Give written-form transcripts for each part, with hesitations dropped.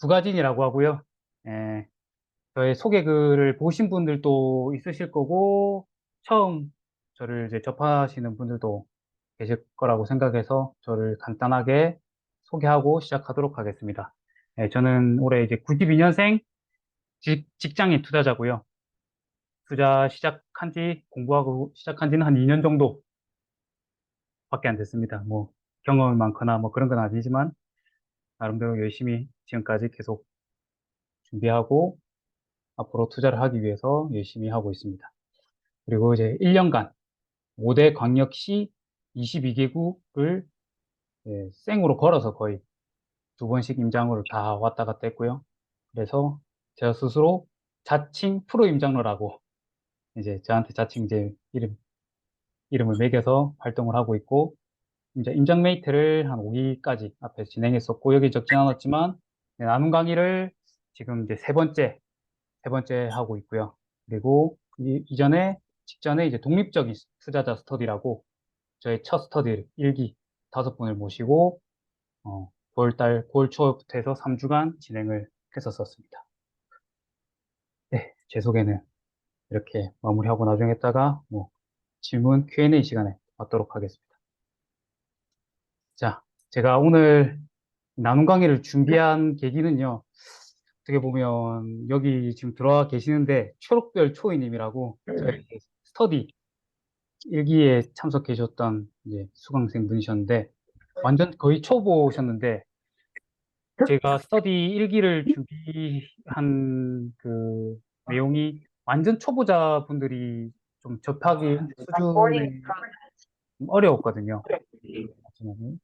부가진이라고 하고요. 예, 저의 소개글을 보신 분들도 있으실 거고, 처음 저를 이제 접하시는 분들도 계실 거라고 생각해서 저를 간단하게 소개하고 시작하도록 하겠습니다. 예, 저는 올해 이제 92년생 직장인 투자자고요. 공부하고 시작한 지는 한 2년 정도 밖에 안 됐습니다. 뭐, 경험이 많거나 뭐 그런 건 아니지만, 나름대로 열심히 지금까지 계속 준비하고, 앞으로 투자를 하기 위해서 열심히 하고 있습니다. 그리고 이제 1년간 5대 광역시 22개국을 생으로 걸어서 거의 두 번씩 임장으로 다 왔다 갔다 했고요. 그래서 제가 스스로 자칭 프로 임장로라고 이제 저한테 자칭 이제 이름을 매겨서 활동을 하고 있고, 이제 임장메이트를 한 5기까지 앞에 진행했었고, 여기 적진 않았지만 나눔 강의를 지금 이제 세 번째 하고 있고요. 그리고 직전에 이제 독립적인 투자자 스터디라고 저의 첫 스터디 1기 5분을 모시고, 9월 초부터 해서 3주간 진행을 했었습니다. 네, 제 소개는 이렇게 마무리하고 나중에 했다가 뭐 질문 Q&A 시간에 받도록 하겠습니다. 자, 제가 오늘 나눔 강의를 준비한 계기는요, 어떻게 보면 여기 지금 들어와 계시는데 초록별 초이님이라고 저희 스터디 일기에 참석해 주셨던 이제 수강생 분이셨는데, 완전 거의 초보셨는데, 제가 스터디 일기를 준비한 그 내용이 완전 초보자 분들이 좀 접하기 수준이 좀 어려웠거든요. 잠시만요.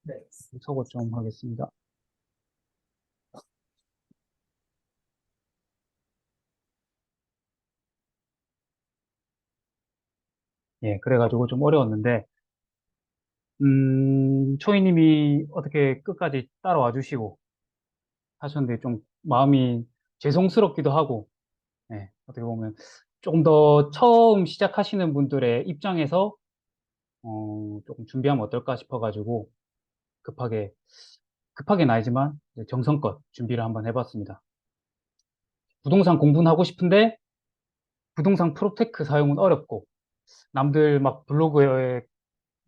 네, 속어 좀 하겠습니다. 예, 그래가지고 좀 어려웠는데, 초이님이 어떻게 끝까지 따라와 주시고 하셨는데 좀 마음이 죄송스럽기도 하고, 예, 어떻게 보면 조금 더 처음 시작하시는 분들의 입장에서 조금 준비하면 어떨까 싶어가지고 급하게, 급하게는 아니지만 이제 정성껏 준비를 한번 해봤습니다. 부동산 공부는 하고 싶은데 부동산 프로테크 사용은 어렵고, 남들 막 블로그에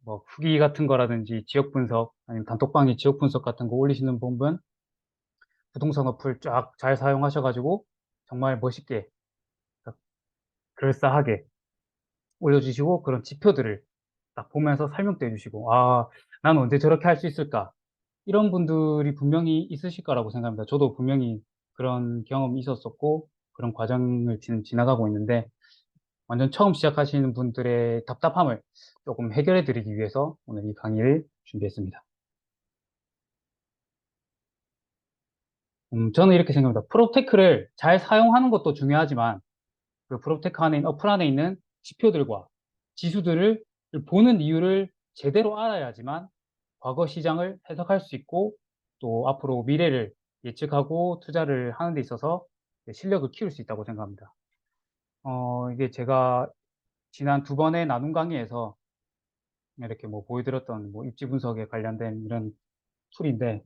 뭐 후기 같은 거라든지 지역 분석 아니면 단톡방에 지역 분석 같은 거 올리시는 분은 부동산 어플 쫙 잘 사용하셔가지고 정말 멋있게 그럴싸하게 올려주시고, 그런 지표들을 딱 보면서 설명도 해주시고, 아, 난 언제 저렇게 할 수 있을까? 이런 분들이 분명히 있으실 거라고 생각합니다. 저도 분명히 그런 경험이 있었었고, 그런 과정을 지금 지나가고 있는데, 완전 처음 시작하시는 분들의 답답함을 조금 해결해 드리기 위해서 오늘 이 강의를 준비했습니다. 저는 이렇게 생각합니다. 프로테크를 잘 사용하는 것도 중요하지만, 그 프로테크 안에, 어플 안에 있는 지표들과 지수들을 보는 이유를 제대로 알아야지만 과거 시장을 해석할 수 있고, 또 앞으로 미래를 예측하고 투자를 하는 데 있어서 실력을 키울 수 있다고 생각합니다. 이게 제가 지난 두 번의 나눔 강의에서 이렇게 뭐 보여드렸던 뭐 입지 분석에 관련된 이런 툴인데,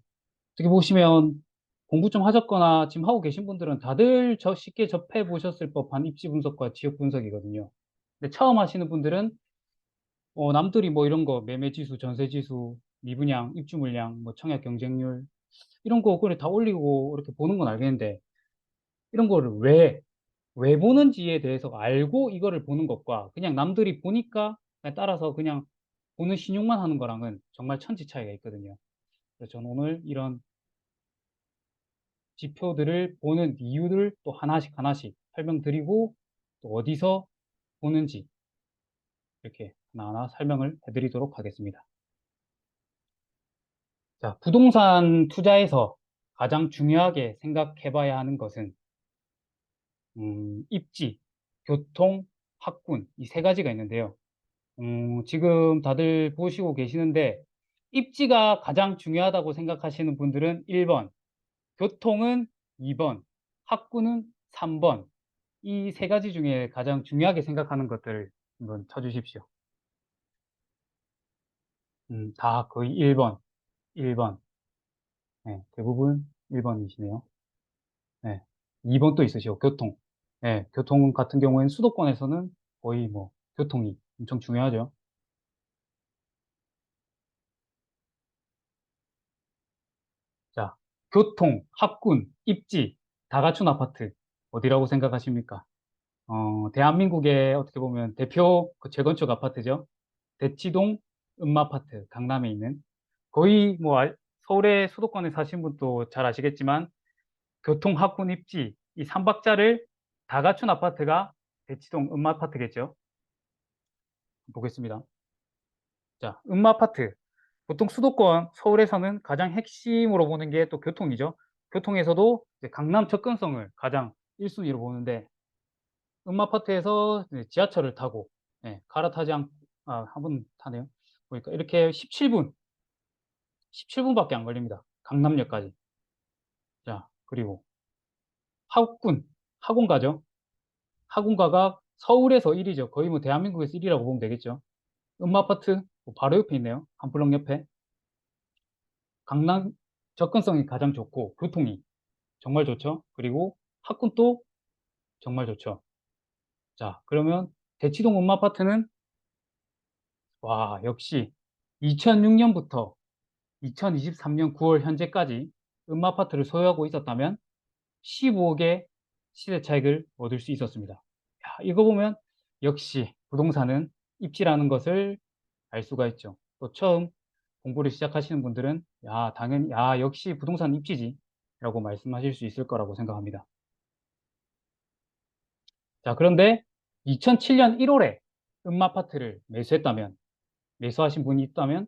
어떻게 보시면 공부 좀 하셨거나 지금 하고 계신 분들은 다들 쉽게 접해 보셨을 법한 입지 분석과 지역 분석이거든요. 근데 처음 하시는 분들은 남들이 뭐 이런 거 매매 지수, 전세 지수, 미분양, 입주 물량, 뭐 청약 경쟁률 이런 거 그래 다 올리고 이렇게 보는 건 알겠는데, 이런 거를 왜 보는지에 대해서 알고 이거를 보는 것과 그냥 남들이 보니까 그냥 따라서 그냥 보는 신용만 하는 거랑은 정말 천지 차이가 있거든요. 그래서 저는 오늘 이런 지표들을 보는 이유를 또 하나씩 하나씩 설명드리고, 또 어디서 보는지 이렇게 하나하나 설명을 해드리도록 하겠습니다. 자, 부동산 투자에서 가장 중요하게 생각해 봐야 하는 것은 입지, 교통, 학군 이 세 가지가 있는데요. 지금 다들 보시고 계시는데, 입지가 가장 중요하다고 생각하시는 분들은 1번, 교통은 2번, 학군은 3번. 이 세 가지 중에 가장 중요하게 생각하는 것들을 한번 쳐주십시오. 다 거의 1번, 1번. 네, 대부분 1번이시네요. 네. 2번 또 있으시고, 교통. 네, 교통 같은 경우에는 수도권에서는 거의 뭐, 교통이 엄청 중요하죠. 자, 교통, 학군, 입지, 다 갖춘 아파트. 어디라고 생각하십니까? 대한민국의 어떻게 보면 대표 그 재건축 아파트죠. 대치동 음마아파트, 강남에 있는. 거의 뭐, 서울의 수도권에 사신 분도 잘 아시겠지만, 교통, 학군, 입지, 이 3박자를 다 갖춘 아파트가 대치동 음마아파트겠죠. 보겠습니다. 자, 음마아파트. 보통 수도권, 서울에서는 가장 핵심으로 보는 게 또 교통이죠. 교통에서도 이제 강남 접근성을 가장 1순위로 보는데, 음마아파트에서 지하철을 타고, 갈아타지 않고, 한 번 타네요. 보니까 이렇게 17분밖에 안 걸립니다. 강남역까지. 자, 그리고 학군, 학원가죠. 학원가가 서울에서 1위죠. 거의 뭐 대한민국에서 1위라고 보면 되겠죠. 음마아파트 바로 옆에 있네요. 한 블록 옆에. 강남 접근성이 가장 좋고 교통이 정말 좋죠. 그리고 학군도 정말 좋죠. 자, 그러면 대치동 음마아파트는 와, 역시 2006년부터 2023년 9월 현재까지 음마아파트를 소유하고 있었다면 15억의 시세 차익을 얻을 수 있었습니다. 야, 이거 보면 역시 부동산은 입지라는 것을 알 수가 있죠. 또 처음 공부를 시작하시는 분들은 야, 당연히 역시 부동산 입지지 라고 말씀하실 수 있을 거라고 생각합니다. 자, 그런데 2007년 1월에 음마아파트를 매수하신 분이 있다면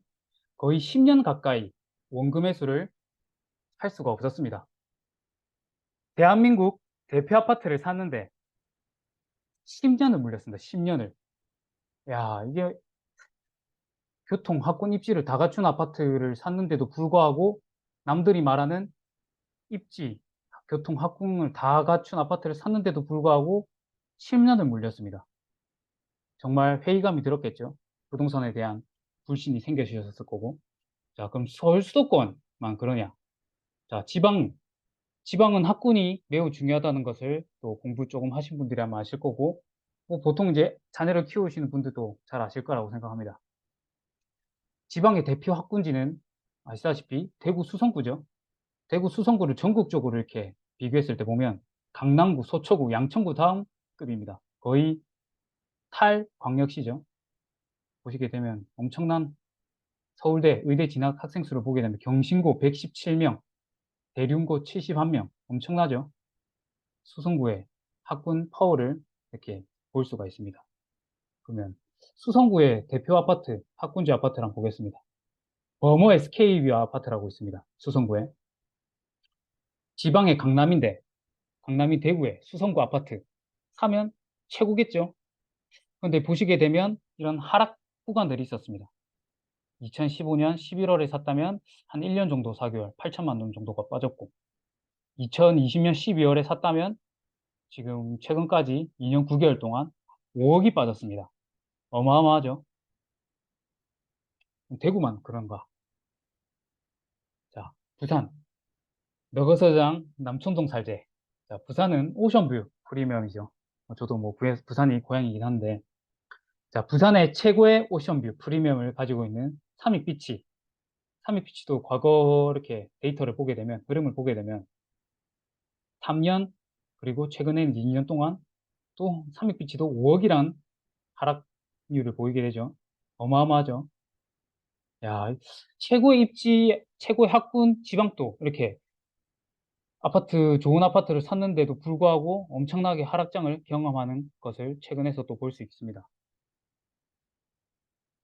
거의 10년 가까이 원금 매수를 할 수가 없었습니다. 대한민국 대표 아파트를 샀는데 10년을 물렸습니다. 10년을. 야, 이게 교통, 학군, 입지를 다 갖춘 아파트를 샀는데도 불구하고 남들이 말하는 입지, 교통, 학군을 다 갖춘 아파트를 샀는데도 불구하고 10년을 물렸습니다. 정말 회의감이 들었겠죠. 부동산에 대한 불신이 생겨지셨을 거고. 자, 그럼 서울 수도권만 그러냐? 자, 지방은 학군이 매우 중요하다는 것을 또 공부 조금 하신 분들이 아마 아실 거고, 뭐 보통 이제 자녀를 키우시는 분들도 잘 아실 거라고 생각합니다. 지방의 대표 학군지는 아시다시피 대구 수성구죠. 대구 수성구를 전국적으로 이렇게 비교했을 때 보면 강남구, 서초구, 양천구 다음 급입니다. 거의 탈광역시죠. 보시게 되면 엄청난 서울대 의대 진학 학생 수를 보게 되면 경신고 117명, 대륜고 71명, 엄청나죠? 수성구의 학군 파워를 이렇게 볼 수가 있습니다. 그러면 수성구의 대표 아파트, 학군지 아파트를 한번 보겠습니다. 버머 SK뷰 아파트라고 있습니다. 수성구에. 지방의 강남인데, 강남이 대구의 수성구 아파트 사면 최고겠죠? 그런데 보시게 되면 이런 하락 구간들이 있었습니다. 2015년 11월에 샀다면 한 1년 정도 4개월 8천만 원 정도가 빠졌고 2020년 12월에 샀다면 지금 최근까지 2년 9개월 동안 5억이 빠졌습니다. 어마어마하죠? 대구만 그런가? 자, 부산 너거서장 남촌동 살제. 자, 부산은 오션뷰 프리미엄이죠. 저도 뭐 부산이 고향이긴 한데 자, 부산의 최고의 오션뷰 프리미엄을 가지고 있는 삼익비치. 삼익비치도 과거 이렇게 데이터를 보게 되면, 흐름을 보게 되면 3년, 그리고 최근엔 2년 동안 또 삼익비치도 5억이란 하락률을 보이게 되죠. 어마어마하죠. 야, 최고의 입지, 최고의 학군, 지방도 이렇게 좋은 아파트를 샀는데도 불구하고 엄청나게 하락장을 경험하는 것을 최근에서 또 볼 수 있습니다.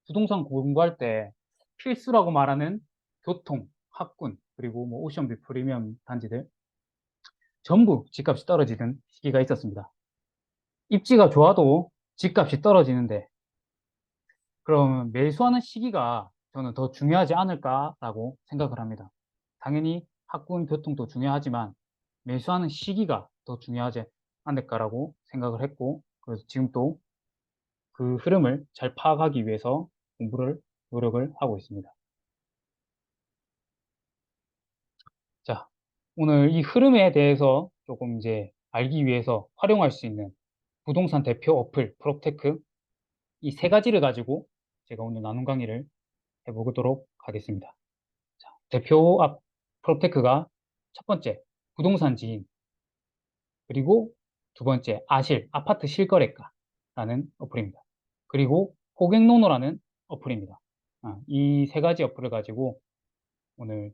부동산 공부할 때 필수라고 말하는 교통, 학군, 그리고 뭐 오션뷰 프리미엄 단지들 전부 집값이 떨어지던 시기가 있었습니다. 입지가 좋아도 집값이 떨어지는데 그럼 매수하는 시기가 저는 더 중요하지 않을까라고 생각을 합니다. 당연히 학군, 교통도 중요하지만 매수하는 시기가 더 중요하지 않을까라고 생각을 했고 그래서 지금 또 그 흐름을 잘 파악하기 위해서 노력을 하고 있습니다. 오늘 이 흐름에 대해서 조금 이제 알기 위해서 활용할 수 있는 부동산 대표 어플, 프롭테크, 이 세 가지를 가지고 제가 오늘 나눈 강의를 해보도록 하겠습니다. 자, 대표 앞 프롭테크가 첫 번째, 부동산 지인, 그리고 두 번째, 아실, 아파트 실거래가라는 어플입니다. 그리고 고객노노라는 어플입니다. 이 세 가지 어플을 가지고 오늘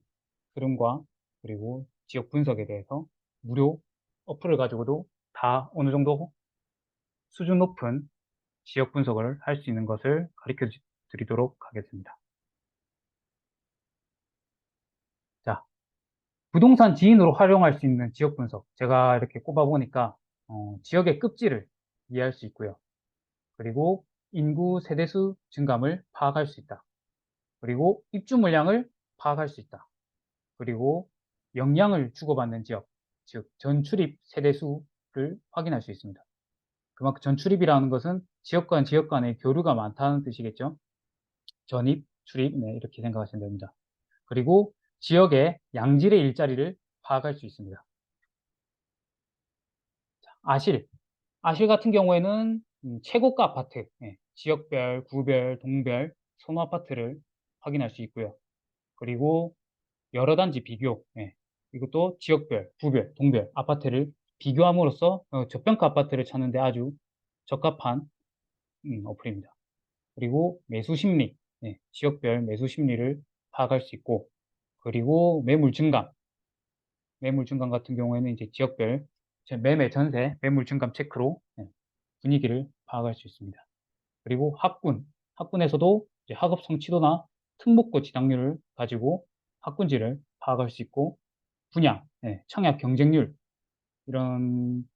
흐름과 그리고 지역 분석에 대해서 무료 어플을 가지고도 다 어느 정도 수준 높은 지역 분석을 할 수 있는 것을 가르쳐 드리도록 하겠습니다. 자, 부동산 지인으로 활용할 수 있는 지역 분석. 제가 이렇게 꼽아보니까 지역의 급지를 이해할 수 있고요. 그리고 인구 세대수 증감을 파악할 수 있다. 그리고 입주 물량을 파악할 수 있다. 그리고 영향을 주고받는 지역, 즉 전출입 세대수를 확인할 수 있습니다. 그만큼 전출입이라는 것은 지역 간의 교류가 많다는 뜻이겠죠. 전입, 출입, 네, 이렇게 생각하시면 됩니다. 그리고 지역의 양질의 일자리를 파악할 수 있습니다. 아실, 아실 같은 경우에는 최고가 아파트, 지역별, 구별, 동별, 선호 아파트를 확인할 수 있고요. 그리고 여러 단지 비교, 이것도 지역별, 구별, 동별 아파트를 비교함으로써 저평가 아파트를 찾는데 아주 적합한 어플입니다. 그리고 매수 심리, 지역별 매수 심리를 파악할 수 있고, 그리고 매물 증감 같은 경우에는 이제 지역별 매매 전세 매물 증감 체크로 분위기를 파악할 수 있습니다. 그리고 학군에서도 이제 학업 성취도나 특목고 지당률을 가지고 학군지를 파악할 수 있고, 분양, 청약 경쟁률 이런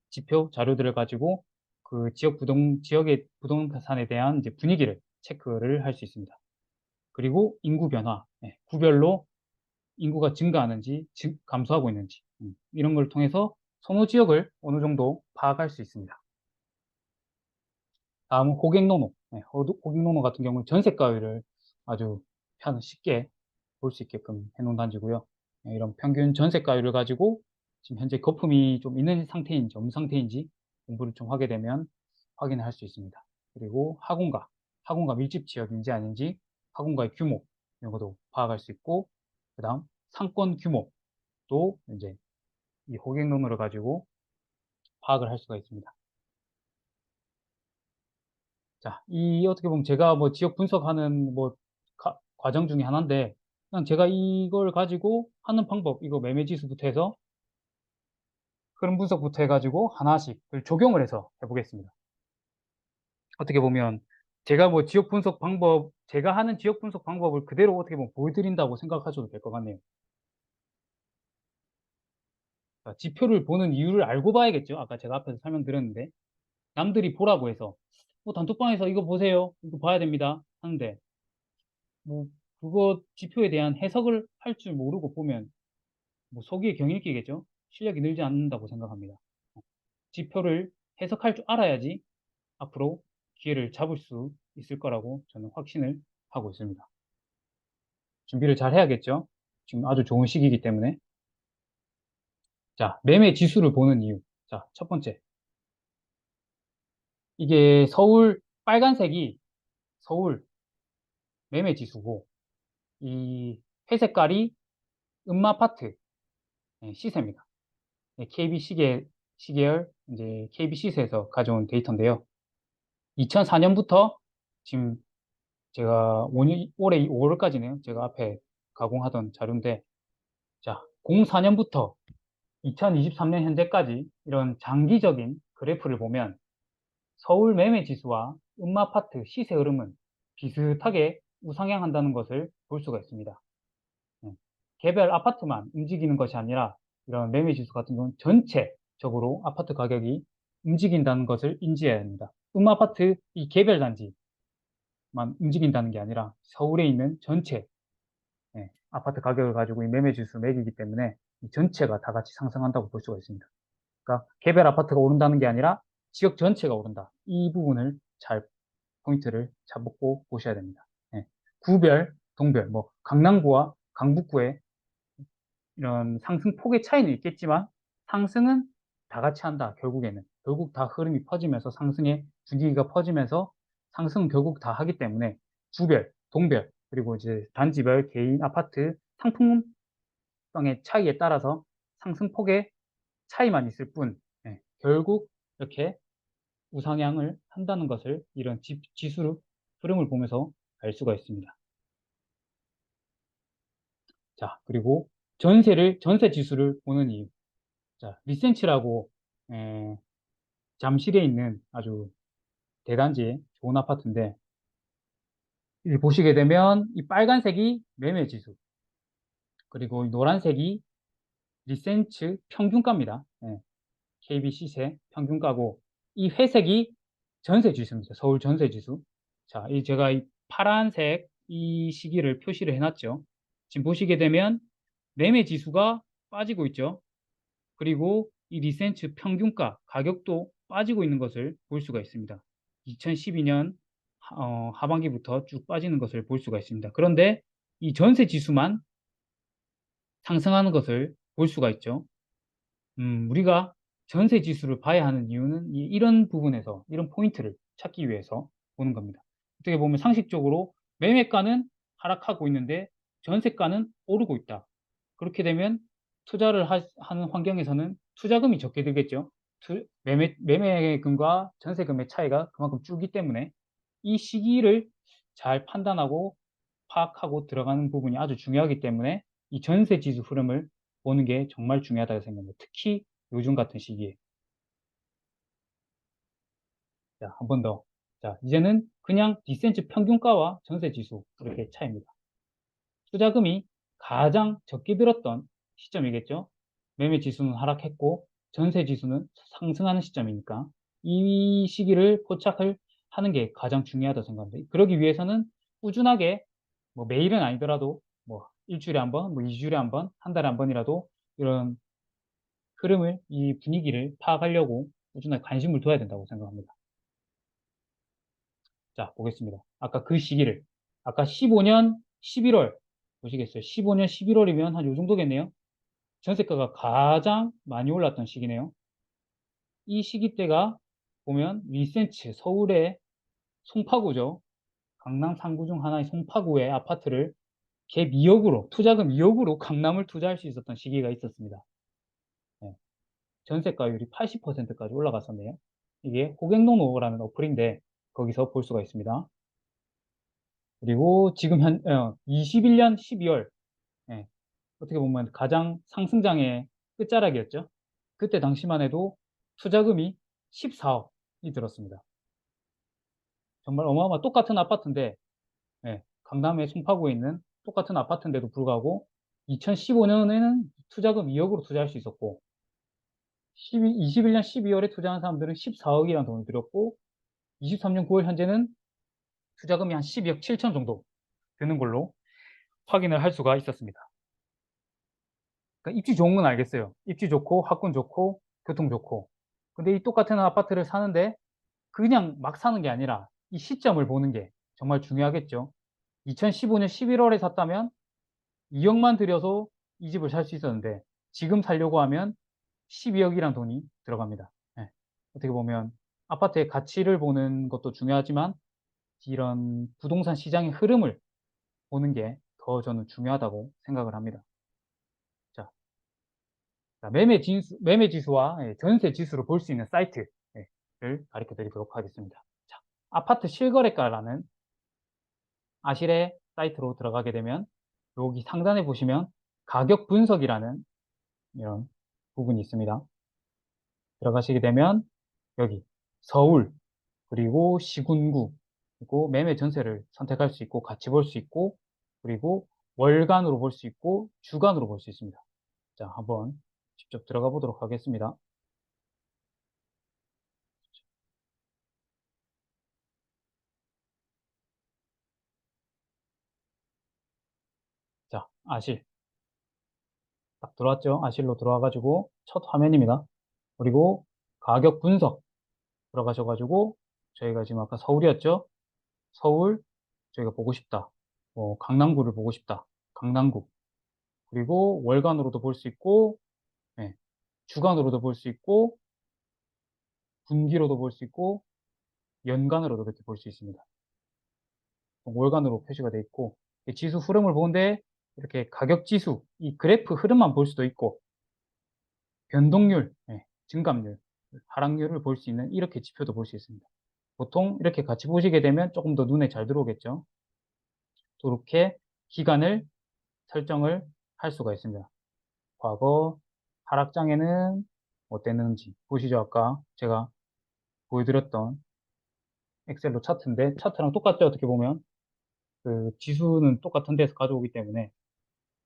지표 자료들을 가지고 그 지역의 부동산에 대한 이제 분위기를 체크를 할 수 있습니다. 그리고 인구 변화, 구별로 인구가 증가하는지 감소하고 있는지 이런 걸 통해서 선호 지역을 어느 정도 파악할 수 있습니다. 다음은 고객노노. 고객노노 같은 경우는 전세가율을 아주 쉽게 볼 수 있게끔 해놓은 단지고요. 이런 평균 전세가율을 가지고 지금 현재 거품이 좀 있는 상태인지 없는 상태인지 공부를 좀 하게 되면 확인을 할 수 있습니다. 그리고 학원가 밀집 지역인지 아닌지 학원가의 규모 이런 것도 파악할 수 있고, 그 다음 상권 규모도 이제 이 고객노노를 가지고 파악을 할 수가 있습니다. 자, 이 어떻게 보면 제가 뭐 지역 분석하는 뭐 과정 중에 하나인데, 그냥 제가 이걸 가지고 하는 방법, 이거 매매지수부터 해서 흐름 분석부터 해가지고 하나씩 적용을 해서 해보겠습니다. 어떻게 보면 제가 뭐 지역 분석 방법, 제가 하는 지역 분석 방법을 그대로 어떻게 보면 보여드린다고 생각하셔도 될 것 같네요. 자, 지표를 보는 이유를 알고 봐야겠죠. 아까 제가 앞에서 설명드렸는데, 남들이 보라고 해서 단톡방에서 이거 보세요, 이거 봐야 됩니다 하는데, 뭐 그거 지표에 대한 해석을 할 줄 모르고 보면 뭐 속이의 경읽기겠죠. 실력이 늘지 않는다고 생각합니다. 지표를 해석할 줄 알아야지 앞으로 기회를 잡을 수 있을 거라고 저는 확신을 하고 있습니다. 준비를 잘 해야겠죠. 지금 아주 좋은 시기이기 때문에. 자, 매매 지수를 보는 이유. 자, 첫 번째. 이게 빨간색이 서울 매매 지수고, 이 회색깔이 음마아파트 시세입니다. KB 시계열, 이제 KB 시세에서 가져온 데이터인데요. 2004년부터 지금 제가 올해 5월까지네요. 제가 앞에 가공하던 자료인데, 자, 04년부터 2023년 현재까지 이런 장기적인 그래프를 보면 서울 매매 지수와 음마아파트 시세 흐름은 비슷하게 우상향한다는 것을 볼 수가 있습니다. 개별 아파트만 움직이는 것이 아니라 이런 매매 지수 같은 경우는 전체적으로 아파트 가격이 움직인다는 것을 인지해야 합니다. 음아파트 이 개별 단지만 움직인다는 게 아니라 서울에 있는 전체 아파트 가격을 가지고 이 매매 지수 매기기 때문에 이 전체가 다 같이 상승한다고 볼 수가 있습니다. 그러니까 개별 아파트가 오른다는 게 아니라 지역 전체가 오른다. 이 부분을 잘 포인트를 잡고 보셔야 됩니다. 구별, 동별, 뭐 강남구와 강북구의 이런 상승폭의 차이는 있겠지만 상승은 다 같이 한다. 결국에는 결국 다 흐름이 퍼지면서 상승의 분위기가 퍼지면서 상승은 결국 다 하기 때문에 주별, 동별 그리고 이제 단지별 개인 아파트 상품성의 차이에 따라서 상승폭의 차이만 있을 뿐 결국 이렇게 우상향을 한다는 것을 이런 지수 흐름을 보면서 알 수가 있습니다. 자, 그리고 전세 지수를 보는 이유. 자, 리센치라고 잠실에 있는 아주 대단지 좋은 아파트인데 이 보시게 되면 이 빨간색이 매매 지수 그리고 이 노란색이 리센츠 평균가입니다. KB 시세 평균가고 이 회색이 전세 지수입니다. 서울 전세 지수. 자, 이 제가 이 파란색 이 시기를 표시를 해놨죠. 지금 보시게 되면 매매 지수가 빠지고 있죠. 그리고 이 리센츠 평균가 가격도 빠지고 있는 것을 볼 수가 있습니다. 2012년 하반기부터 쭉 빠지는 것을 볼 수가 있습니다. 그런데 이 전세 지수만 상승하는 것을 볼 수가 있죠. 우리가 전세 지수를 봐야 하는 이유는 이런 부분에서 이런 포인트를 찾기 위해서 보는 겁니다. 어떻게 보면 상식적으로 매매가는 하락하고 있는데 전세가는 오르고 있다. 그렇게 되면 투자를 하는 환경에서는 투자금이 적게 들겠죠. 매매금과 전세금의 차이가 그만큼 줄기 때문에 이 시기를 잘 판단하고 파악하고 들어가는 부분이 아주 중요하기 때문에 이 전세 지수 흐름을 보는 게 정말 중요하다고 생각합니다. 특히 요즘 같은 시기에. 자, 한 번 더. 자, 이제는 그냥 디센트 평균가와 전세 지수 이렇게 차이입니다. 투자금이 가장 적게 들었던 시점이겠죠. 매매 지수는 하락했고 전세 지수는 상승하는 시점이니까 이 시기를 포착을 하는 게 가장 중요하다고 생각합니다. 그러기 위해서는 꾸준하게 뭐 매일은 아니더라도 뭐 일주일에 한 번, 뭐 2주일에 한 번, 한 달에 한 번이라도 이런 흐름을, 이 분위기를 파악하려고 꾸준하게 관심을 둬야 된다고 생각합니다. 자, 보겠습니다. 아까 그 시기를. 아까 15년 11월. 보시겠어요? 15년 11월이면 한 요 정도겠네요. 전세가가 가장 많이 올랐던 시기네요. 이 시기 때가 보면 리센츠, 서울의 송파구죠. 강남 상구 중 하나의 송파구의 아파트를 갭 2억으로, 투자금 2억으로 강남을 투자할 수 있었던 시기가 있었습니다. 네. 전세가율이 80%까지 올라갔었네요. 이게 호갱노노라는 어플인데 거기서 볼 수가 있습니다. 그리고 지금 21년 12월 어떻게 보면 가장 상승장의 끝자락이었죠. 그때 당시만 해도 투자금이 14억이 들었습니다. 정말 똑같은 아파트인데 강남의 송파구에 있는 똑같은 아파트인데도 불구하고 2015년에는 투자금 2억으로 투자할 수 있었고 21년 12월에 투자한 사람들은 14억이라는 돈을 들였고 23년 9월 현재는 투자금이 한 12억 7천 정도 되는 걸로 확인을 할 수가 있었습니다. 그러니까 입지 좋은 건 알겠어요. 입지 좋고 학군 좋고 교통 좋고. 근데 이 똑같은 아파트를 사는데 그냥 막 사는 게 아니라 이 시점을 보는 게 정말 중요하겠죠. 2015년 11월에 샀다면 2억만 들여서 이 집을 살 수 있었는데 지금 살려고 하면 12억이란 돈이 들어갑니다. 네. 어떻게 보면 아파트의 가치를 보는 것도 중요하지만 이런 부동산 시장의 흐름을 보는 게 더 저는 중요하다고 생각을 합니다. 자, 매매 지수와 전세 지수를 볼 수 있는 사이트를 가르쳐 드리도록 하겠습니다. 자, 아파트 실거래가라는 아실의 사이트로 들어가게 되면 여기 상단에 보시면 가격 분석이라는 이런 부분이 있습니다. 들어가시게 되면 여기 서울 그리고 시군구 그리고 매매 전세를 선택할 수 있고 같이 볼 수 있고 그리고 월간으로 볼 수 있고 주간으로 볼 수 있습니다. 자, 한번 직접 들어가 보도록 하겠습니다. 자, 아실 딱 들어왔죠? 아실로 들어와가지고 첫 화면입니다. 그리고 가격 분석 들어가셔가지고 저희가 지금 아까 서울이었죠? 서울 저희가 보고 싶다. 강남구를 보고 싶다. 강남구. 그리고 월간으로도 볼 수 있고, 예, 주간으로도 볼 수 있고, 분기로도 볼 수 있고, 연간으로도 이렇게 볼 수 있습니다. 월간으로 표시가 되어 있고, 지수 흐름을 보는데 이렇게 가격 지수, 이 그래프 흐름만 볼 수도 있고, 변동률, 증감률, 하락률을 볼 수 있는 이렇게 지표도 볼 수 있습니다. 보통 이렇게 같이 보시게 되면 조금 더 눈에 잘 들어오겠죠. 이렇게 기간을 설정을 할 수가 있습니다. 과거 하락장에는 어땠는지 보시죠. 아까 제가 보여드렸던 엑셀로 차트인데 차트랑 똑같죠. 어떻게 보면 그 지수는 똑같은 데서 가져오기 때문에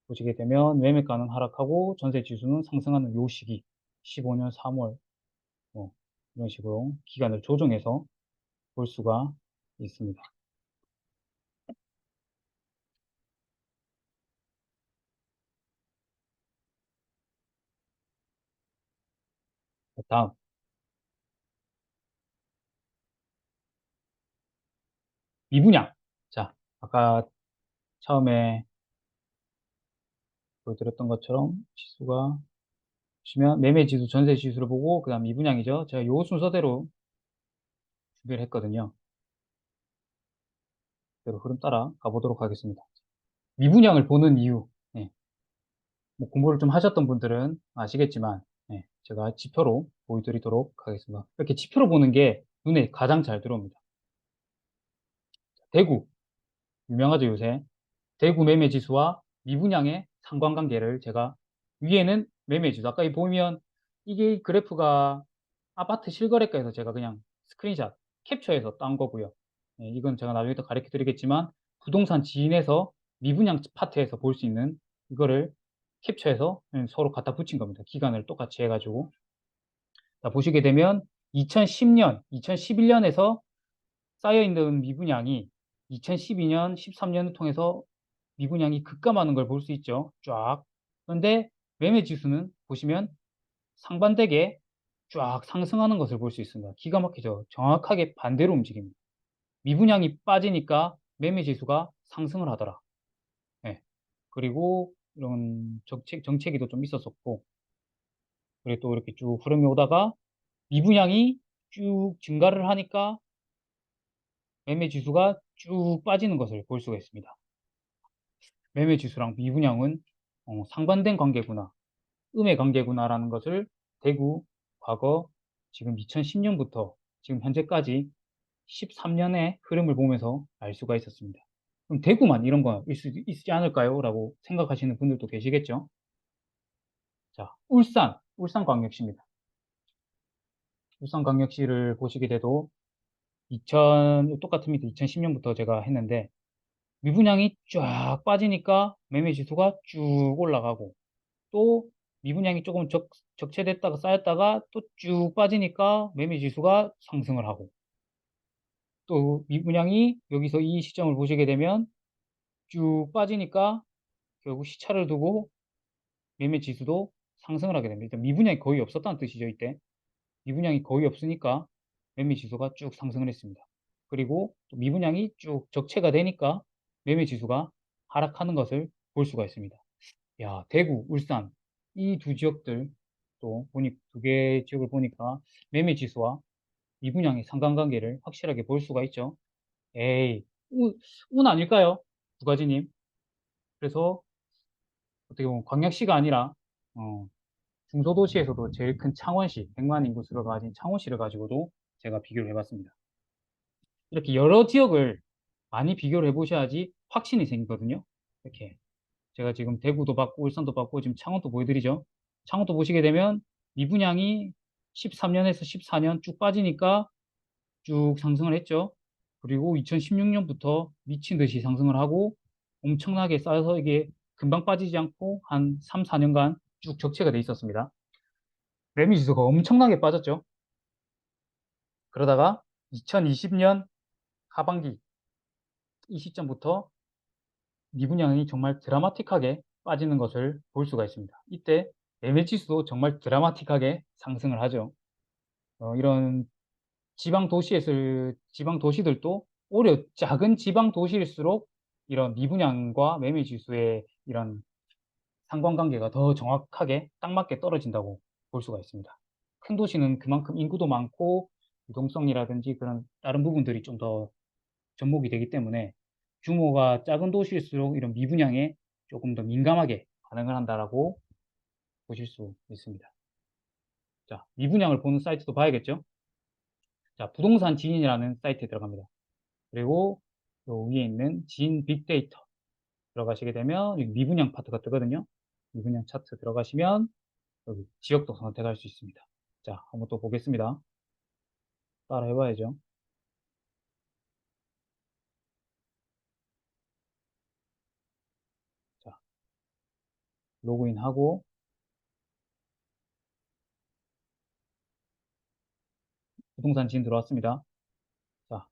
보시게 되면 매매가는 하락하고 전세 지수는 상승하는 요 시기 15년 3월 뭐 이런 식으로 기간을 조정해서 볼 수가 있습니다. 다음 미분양. 자, 아까 처음에 보여드렸던 것처럼 지수가 보시면 매매 지수, 전세 지수를 보고 그다음 미분양이죠. 제가 요 순서대로 준비를 했거든요. 그대로 흐름 따라 가보도록 하겠습니다. 미분양을 보는 이유. 뭐 공부를 좀 하셨던 분들은 아시겠지만 제가 지표로 보여드리도록 하겠습니다. 이렇게 지표로 보는 게 눈에 가장 잘 들어옵니다. 대구 유명하죠 요새. 대구 매매 지수와 미분양의 상관관계를 제가 위에는 매매 지수 아까 보면 이게 그래프가 아파트 실거래가에서 제가 그냥 스크린샷 캡처해서 딴 거고요. 이건 제가 나중에 또 가르쳐 드리겠지만 부동산 지인에서 미분양 파트에서 볼 수 있는 이거를 캡처해서 서로 갖다 붙인 겁니다. 기간을 똑같이 해가지고. 자, 보시게 되면 2010년, 2011년에서 쌓여있는 미분양이 2012년, 13년을 통해서 미분양이 급감하는 걸 볼 수 있죠. 쫙. 그런데 매매 지수는 보시면 상반되게 쫙 상승하는 것을 볼 수 있습니다. 기가 막히죠. 정확하게 반대로 움직입니다. 미분양이 빠지니까 매매 지수가 상승을 하더라. 예. 그리고 이런 정체기도 좀 있었었고, 그리고 또 이렇게 쭉 흐름이 오다가 미분양이 쭉 증가를 하니까 매매 지수가 쭉 빠지는 것을 볼 수가 있습니다. 매매 지수랑 미분양은 상반된 관계구나, 음의 관계구나라는 것을 대구 과거 지금 2010년부터 지금 현재까지 13년의 흐름을 보면서 알 수가 있었습니다. 그럼 대구만 이런 거 있지 않을까요? 라고 생각하시는 분들도 계시겠죠? 자, 울산광역시입니다. 울산광역시를 보시게 돼도 똑같습니다. 2010년부터 제가 했는데 미분양이 쫙 빠지니까 매매 지수가 쭉 올라가고 또 미분양이 조금 적체됐다가 쌓였다가 또 쭉 빠지니까 매매 지수가 상승을 하고 또 미분양이 여기서 이 시점을 보시게 되면 쭉 빠지니까 결국 시차를 두고 매매 지수도 상승을 하게 됩니다. 미분양이 거의 없었다는 뜻이죠, 이때. 미분양이 거의 없으니까 매매 지수가 쭉 상승을 했습니다. 그리고 또 미분양이 쭉 적체가 되니까 매매 지수가 하락하는 것을 볼 수가 있습니다. 야, 대구, 울산 이 두 지역들 또 두 개 지역을 보니까 매매 지수와 미분양의 상관관계를 확실하게 볼 수가 있죠. 에이, 운 아닐까요? 두 가지님. 그래서 어떻게 보면 광역시가 아니라 중소도시에서도 제일 큰 창원시, 100만 인구수를 가진 창원시를 가지고도 제가 비교를 해봤습니다. 이렇게 여러 지역을 많이 비교를 해보셔야지 확신이 생기거든요. 이렇게 제가 지금 대구도 받고 울산도 받고 지금 창원도 보여드리죠. 창원도 보시게 되면 미분양이 13년에서 14년 쭉 빠지니까 쭉 상승을 했죠. 그리고 2016년부터 미친 듯이 상승을 하고 엄청나게 쌓여서 이게 금방 빠지지 않고 한 3, 4년간 쭉 적체가 돼 있었습니다. 매매 지수가 엄청나게 빠졌죠. 그러다가 2020년 하반기 이 시점부터 미분양이 정말 드라마틱하게 빠지는 것을 볼 수가 있습니다. 이때 매매 지수도 정말 드라마틱하게 상승을 하죠. 이런 지방 도시들도 오히려 작은 지방 도시일수록 이런 미분양과 매매 지수의 이런 상관관계가 더 정확하게 딱 맞게 떨어진다고 볼 수가 있습니다. 큰 도시는 그만큼 인구도 많고 유동성이라든지 그런 다른 부분들이 좀 더 접목이 되기 때문에 규모가 작은 도시일수록 이런 미분양에 조금 더 민감하게 반응을 한다라고 보실 수 있습니다. 자, 미분양을 보는 사이트도 봐야겠죠? 자, 부동산 지인이라는 사이트에 들어갑니다. 그리고 요 위에 있는 지인 빅데이터 들어가시게 되면 여기 미분양 파트가 뜨거든요. 미분양 차트 들어가시면 여기 지역도 선택할 수 있습니다. 자, 한번 또 보겠습니다. 따라 해봐야죠. 자, 로그인하고 부동산 지인 들어왔습니다. 자,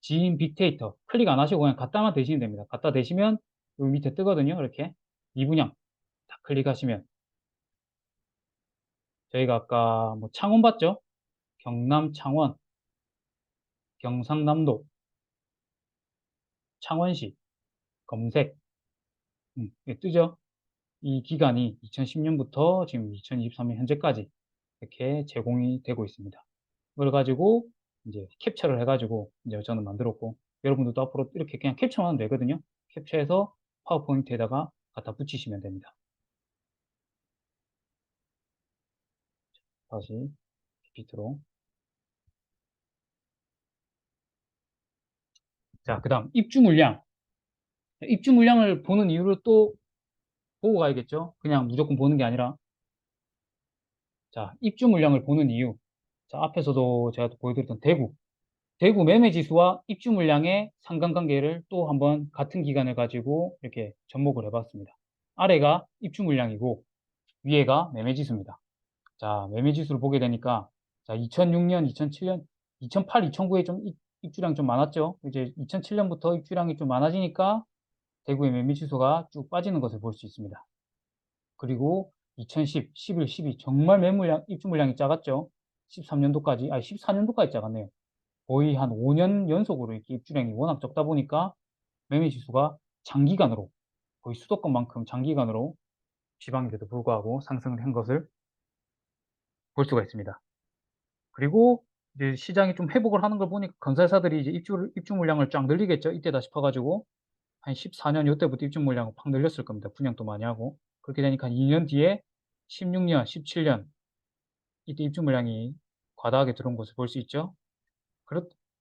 지인 빅데이터 클릭 안 하시고 그냥 갖다만 대시면 됩니다. 갖다 대시면 여기 밑에 뜨거든요. 이렇게 미분양 딱 클릭하시면 저희가 아까 뭐 창원 봤죠? 경남 창원, 경상남도, 창원시 검색 이게 뜨죠? 이 기간이 2010년부터 지금 2023년 현재까지 이렇게 제공이 되고 있습니다. 그걸 가지고 이제 캡처를 해가지고 이제 저는 만들었고 여러분들도 앞으로 이렇게 그냥 캡처만 하면 되거든요. 캡처해서 파워포인트에다가 갖다 붙이시면 됩니다. 다시 PPT로. 자, 그 다음 입주 물량. 입주 물량을 보는 이유를 또 보고 가야겠죠. 그냥 무조건 보는 게 아니라 자, 입주 물량을 보는 이유. 자, 앞에서도 제가 또 보여드렸던 대구 매매 지수와 입주 물량의 상관관계를 또 한번 같은 기간을 가지고 이렇게 접목을 해봤습니다. 아래가 입주 물량이고 위에가 매매 지수입니다. 자, 매매 지수를 보게 되니까 자, 2006년, 2007년, 2008, 2009에 좀 입주량이 좀 많았죠. 이제 2007년부터 입주량이 좀 많아지니까 대구의 매매 지수가 쭉 빠지는 것을 볼 수 있습니다. 그리고 2010, 11, 12 정말 매물량, 입주 물량이 작았죠. 13년도까지, 14년도까지 작았네요. 거의 한 5년 연속으로 이렇게 입주량이 워낙 적다 보니까 매매 지수가 장기간으로 거의 수도권만큼 장기간으로 지방인데도 불구하고 상승을 한 것을 볼 수가 있습니다. 그리고 이제 시장이 좀 회복을 하는 걸 보니까 건설사들이 이제 입주 물량을 쫙 늘리겠죠. 이때다 싶어가지고 한 14년 이때부터 입주 물량을 팍 늘렸을 겁니다. 분양도 많이 하고 그렇게 되니까 한 2년 뒤에 16년, 17년 이때 입주 물량이 과다하게 들어온 것을 볼 수 있죠.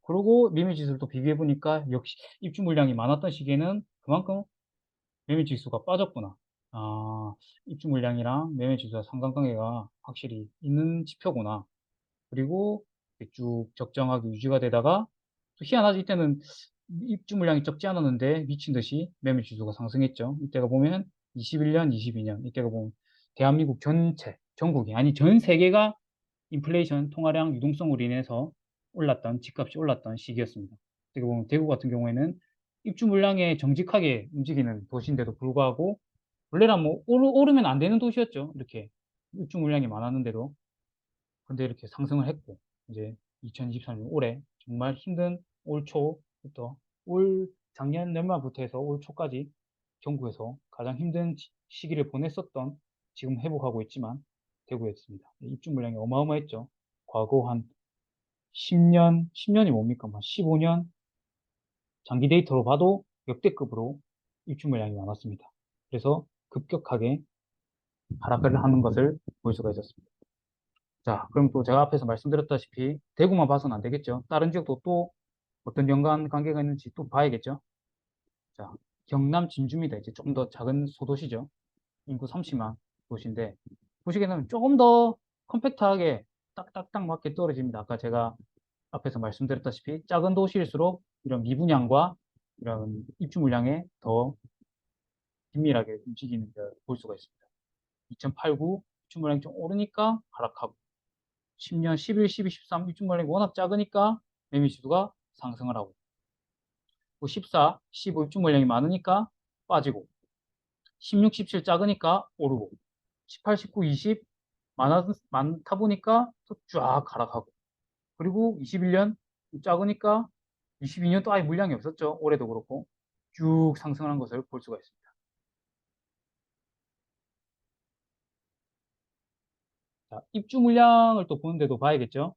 그러고 매매 지수를 또 비교해 보니까 역시 입주 물량이 많았던 시기에는 그만큼 매매 지수가 빠졌구나. 아, 입주 물량이랑 매매 지수와 상관관계가 확실히 있는 지표구나. 그리고 이렇게 쭉 적정하게 유지가 되다가 또 희한하지 이때는 입주 물량이 적지 않았는데 미친 듯이 매매 지수가 상승했죠. 이때가 보면 21년, 22년 이때가 보면 대한민국 전체, 전국이 아니 전 세계가 인플레이션, 통화량 유동성으로 인해서 집값이 올랐던 시기였습니다. 어떻게 보면 대구 같은 경우에는 입주 물량에 정직하게 움직이는 도시인데도 불구하고 원래는 뭐 오르면 안 되는 도시였죠. 이렇게 입주 물량이 많았는데도 근데 이렇게 상승을 했고 이제 2023년 올해 정말 힘든 올 초부터 올 작년 연말부터 해서 올 초까지 전국에서 가장 힘든 시기를 보냈었던 지금 회복하고 있지만 대구였습니다. 입주 물량이 어마어마했죠. 과거 한 10년이 뭡니까? 15년 장기 데이터로 봐도 역대급으로 입주 물량이 많았습니다. 그래서 급격하게 하락을 하는 것을 볼 수가 있었습니다. 자, 그럼 또 제가 앞에서 말씀드렸다시피 대구만 봐서는 안 되겠죠. 다른 지역도 또 어떤 연관 관계가 있는지 또 봐야겠죠. 자, 경남 진주입니다. 이제 좀 더 작은 소도시죠. 인구 30만 도시인데 보시게 되면 조금 더 컴팩트하게 딱딱딱 맞게 떨어집니다. 아까 제가 앞에서 말씀드렸다시피 작은 도시일수록 이런 미분양과 이런 입주 물량에 더 긴밀하게 움직이는 걸 볼 수가 있습니다. 2008, 9 입주 물량이 좀 오르니까 하락하고 10년, 11, 12, 13 입주 물량이 워낙 작으니까 매매 지수가 상승을 하고 14, 15 입주 물량이 많으니까 빠지고 16, 17 작으니까 오르고 18, 19, 20 많다 보니까 또 쫙 하락하고 그리고 21년 작으니까 22년 또 아예 물량이 없었죠. 올해도 그렇고 쭉 상승한 것을 볼 수가 있습니다. 자, 입주 물량을 또 보는데도 봐야겠죠?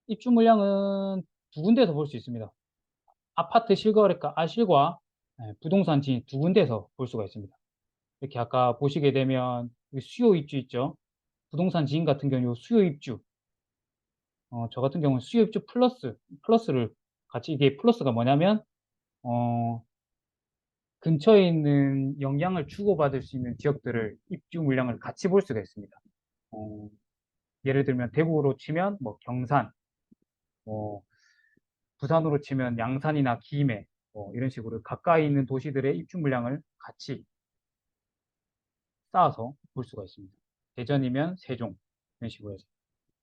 입주 물량은 두 군데에서 볼 수 있습니다. 아파트 실거래가, 아실과 부동산 진입 두 군데에서 볼 수가 있습니다. 이렇게 아까 보시게 되면 수요 입주 있죠? 부동산 지인 같은 경우 수요 입주, 저 같은 경우는 수요 입주 플러스를 같이, 이게 플러스가 뭐냐면, 어, 근처에 있는 영향을 주고받을 수 있는 지역들을 입주 물량을 같이 볼 수가 있습니다. 어, 예를 들면 대구로 치면 뭐 경산, 뭐 부산으로 치면 양산이나 김해, 뭐 이런 식으로 가까이 있는 도시들의 입주 물량을 같이 쌓아서 볼 수가 있습니다. 대전이면 세종, 이런 식으로 해서.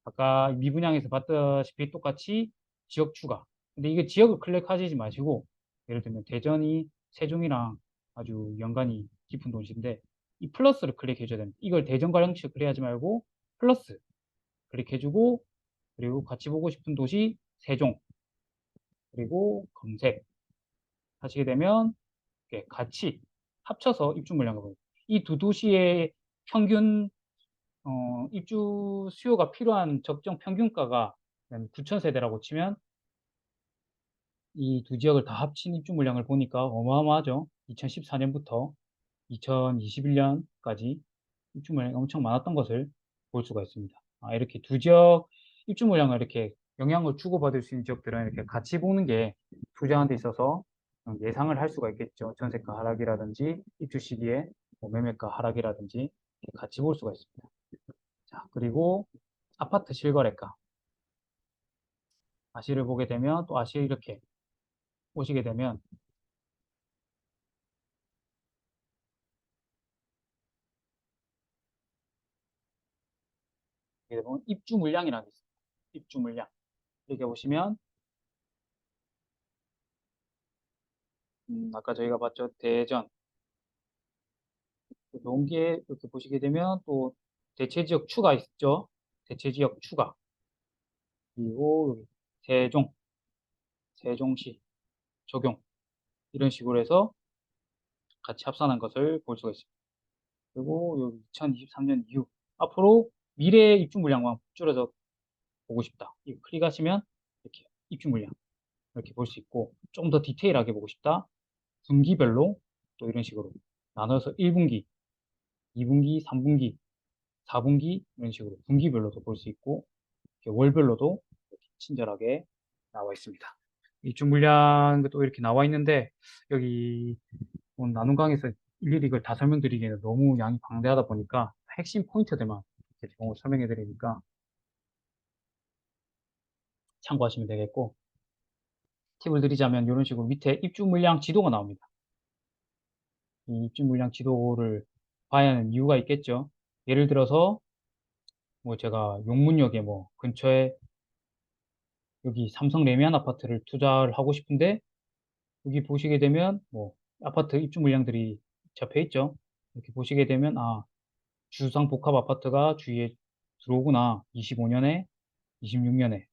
아까 미분양에서 봤다시피 똑같이 지역 추가. 근데 이게 지역을 클릭하시지 마시고, 예를 들면 대전이 세종이랑 아주 연관이 깊은 도시인데, 이 플러스를 클릭해줘야 됩니다. 이걸 대전과 형식을 클릭하지 말고, 플러스 클릭해주고, 그리고 같이 보고 싶은 도시 세종, 그리고 검색 하시게 되면, 이렇게 같이 합쳐서 입주 물량을 보입니다. 이 두 도시의 평균 입주 수요가 필요한 적정 평균가가 9,000세대라고 치면 이 두 지역을 다 합친 입주 물량을 보니까 어마어마하죠. 2014년부터 2021년까지 입주 물량이 엄청 많았던 것을 볼 수가 있습니다. 이렇게 두 지역 입주 물량을 이렇게 영향을 주고받을 수 있는 지역들은 이렇게 같이 보는 게 투자하는 데 있어서 예상을 할 수가 있겠죠. 전세가 하락이라든지 입주 시기에 뭐 매매가 하락이라든지 이렇게 같이 볼 수가 있습니다. 자, 그리고 아파트 실거래가. 아시를 보게 되면 또 아시 이렇게 오시게 되면 이게 보면 입주 물량이라는 게 있습니다. 입주 물량. 여기 보시면 아까 저희가 봤죠. 대전, 농기에 이렇게 보시게 되면 또 대체 지역 추가 있죠. 대체 지역 추가. 그리고 여기 세종, 세종시 적용 이런 식으로 해서 같이 합산한 것을 볼 수가 있습니다. 그리고 여기 2023년 이후 앞으로 미래 입주 물량만 줄여서 보고 싶다. 이거 클릭하시면 이렇게 입주 물량 이렇게 볼 수 있고 좀 더 디테일하게 보고 싶다. 분기별로 또 이런 식으로 나눠서 1분기, 2분기, 3분기, 4분기 이런 식으로 분기별로도 볼 수 있고 이렇게 월별로도 이렇게 친절하게 나와 있습니다. 입주 물량 또 이렇게 나와 있는데 여기 오늘 나눔 강의에서 일일이 이걸 다 설명드리기에는 너무 양이 방대하다 보니까 핵심 포인트들만 이렇게 설명해 드리니까 참고하시면 되겠고 팁을 드리자면 이런 식으로 밑에 입주 물량 지도가 나옵니다. 이 입주 물량 지도를 봐야 하는 이유가 있겠죠. 예를 들어서 뭐 제가 용문역에 뭐 근처에 여기 삼성 레미안 아파트를 투자를 하고 싶은데 여기 보시게 되면 뭐 아파트 입주 물량들이 잡혀 있죠. 이렇게 보시게 되면 주상 복합 아파트가 주위에 들어오구나. 25년에 26년에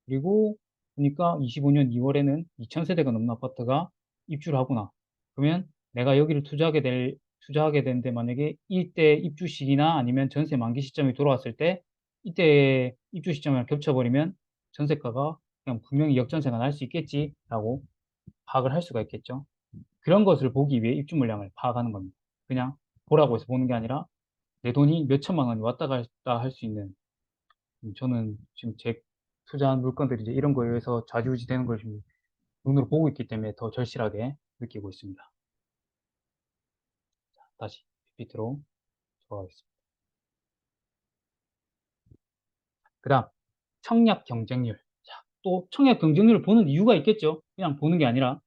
그리고 보니까 25년 2월에는 2,000세대가 넘는 아파트가 입주를 하구나. 그러면 내가 여기를 투자하게 되는데 만약에 이때 입주 시기나 아니면 전세 만기 시점이 돌아왔을 때 이때 입주 시점이랑 겹쳐버리면 전세가가 그냥 분명히 역전세가 날 수 있겠지라고 파악을 할 수가 있겠죠. 그런 것을 보기 위해 입주 물량을 파악하는 겁니다. 그냥 보라고 해서 보는 게 아니라 내 돈이 몇 천만 원이 왔다 갔다 할 수 있는 저는 지금 제 투자한 물건들이 이제 이런 거에 의해서 좌지우지 되는 걸 지금 눈으로 보고 있기 때문에 더 절실하게 느끼고 있습니다. 다시 PPT로 돌아가겠습니다. 그 다음, 청약 경쟁률. 자, 또 청약 경쟁률을 보는 이유가 있겠죠. 그냥 보는 게 아니라.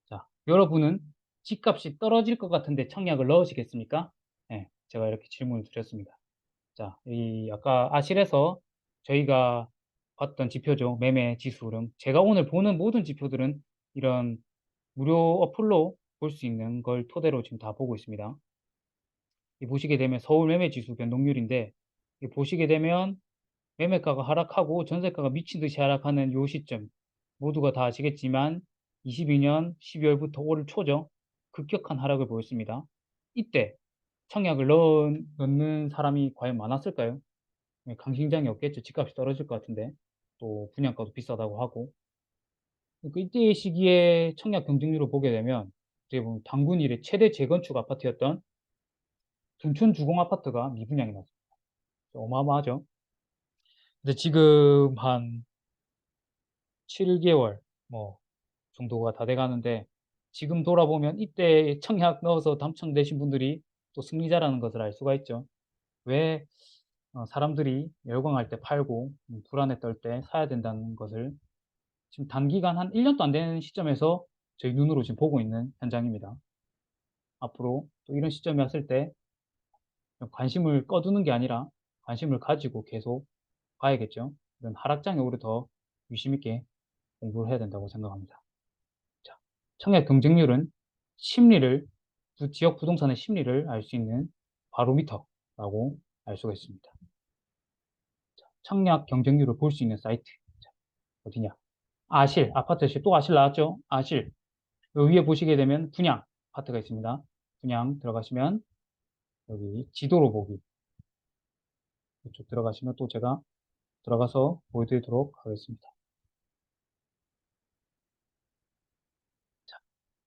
자, 여러분은 집값이 떨어질 것 같은데 청약을 넣으시겠습니까? 네, 제가 이렇게 질문을 드렸습니다. 자, 이 아까 아실에서 저희가 봤던 지표죠. 매매 지수 흐름. 제가 오늘 보는 모든 지표들은 이런 무료 어플로 볼 수 있는 걸 토대로 지금 다 보고 있습니다. 이 보시게 되면 서울 매매 지수 변동률인데 이 보시게 되면 매매가가 하락하고 전세가가 미친 듯이 하락하는 요 시점 모두가 다 아시겠지만 22년 12월부터 올 초죠. 급격한 하락을 보였습니다. 이때 청약을 넣는 사람이 과연 많았을까요? 강심장이 없겠죠. 집값이 떨어질 것 같은데 또 분양가도 비싸다고 하고. 그러니까 이때의 시기에 청약 경쟁률을 보게 되면 어떻게 보면 단군 이래 최대 재건축 아파트였던 둔촌 주공 아파트가 미분양이 났습니다. 어마어마하죠. 근데 지금 한 7개월 뭐 정도가 다 돼 가는데 지금 돌아보면 이때 청약 넣어서 당첨되신 분들이 또 승리자라는 것을 알 수가 있죠. 왜 사람들이 열광할 때 팔고 불안에 떨 때 사야 된다는 것을 지금 단기간 한 1년도 안 되는 시점에서 저희 눈으로 지금 보고 있는 현장입니다. 앞으로 또 이런 시점이 왔을 때 관심을 꺼두는 게 아니라 관심을 가지고 계속 봐야겠죠. 이런 하락장에 오히려 더 유심 있게 공부를 해야 된다고 생각합니다. 자, 청약 경쟁률은 심리를, 지역 부동산의 심리를 알 수 있는 바로미터라고 알 수가 있습니다. 자, 청약 경쟁률을 볼 수 있는 사이트. 자, 어디냐? 아실, 아파트실, 또 아실 나왔죠? 아실. 여기 위에 보시게 되면 분양 아파트가 있습니다. 분양 들어가시면 여기 지도로 보기. 이쪽 들어가시면 또 제가 들어가서 보여드리도록 하겠습니다. 자,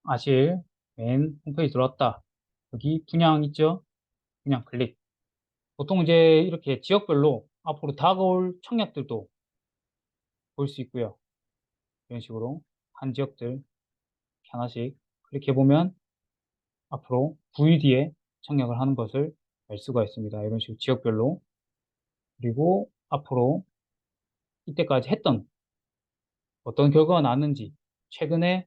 아실 맨 홈페이지 들어왔다. 여기 분양 있죠? 분양 클릭. 보통 이제 이렇게 지역별로 앞으로 다가올 청약들도 볼 수 있고요. 이런 식으로 한 지역들 하나씩 클릭해 보면 앞으로 9일 뒤에 청약을 하는 것을 알 수가 있습니다. 이런 식으로 지역별로. 그리고 앞으로 이때까지 했던 어떤 결과가 나왔는지 최근에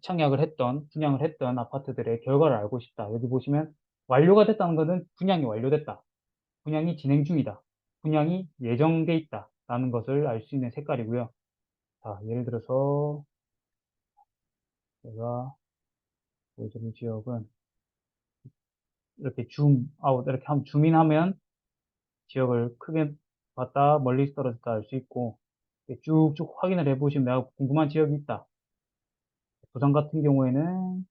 청약을 했던 분양을 했던 아파트들의 결과를 알고 싶다. 여기 보시면 완료가 됐다는 것은 분양이 완료됐다. 분양이 진행 중이다. 분양이 예정돼 있다. 라는 것을 알 수 있는 색깔이고요. 자, 예를 들어서 제가 보여드릴 지역은 이렇게 줌 아웃 이렇게 하면 줌인하면 지역을 크게 봤다 멀리 떨어졌다 알 수 있고 쭉쭉 확인을 해보시면 내가 궁금한 지역이 있다. 부산 같은 경우에는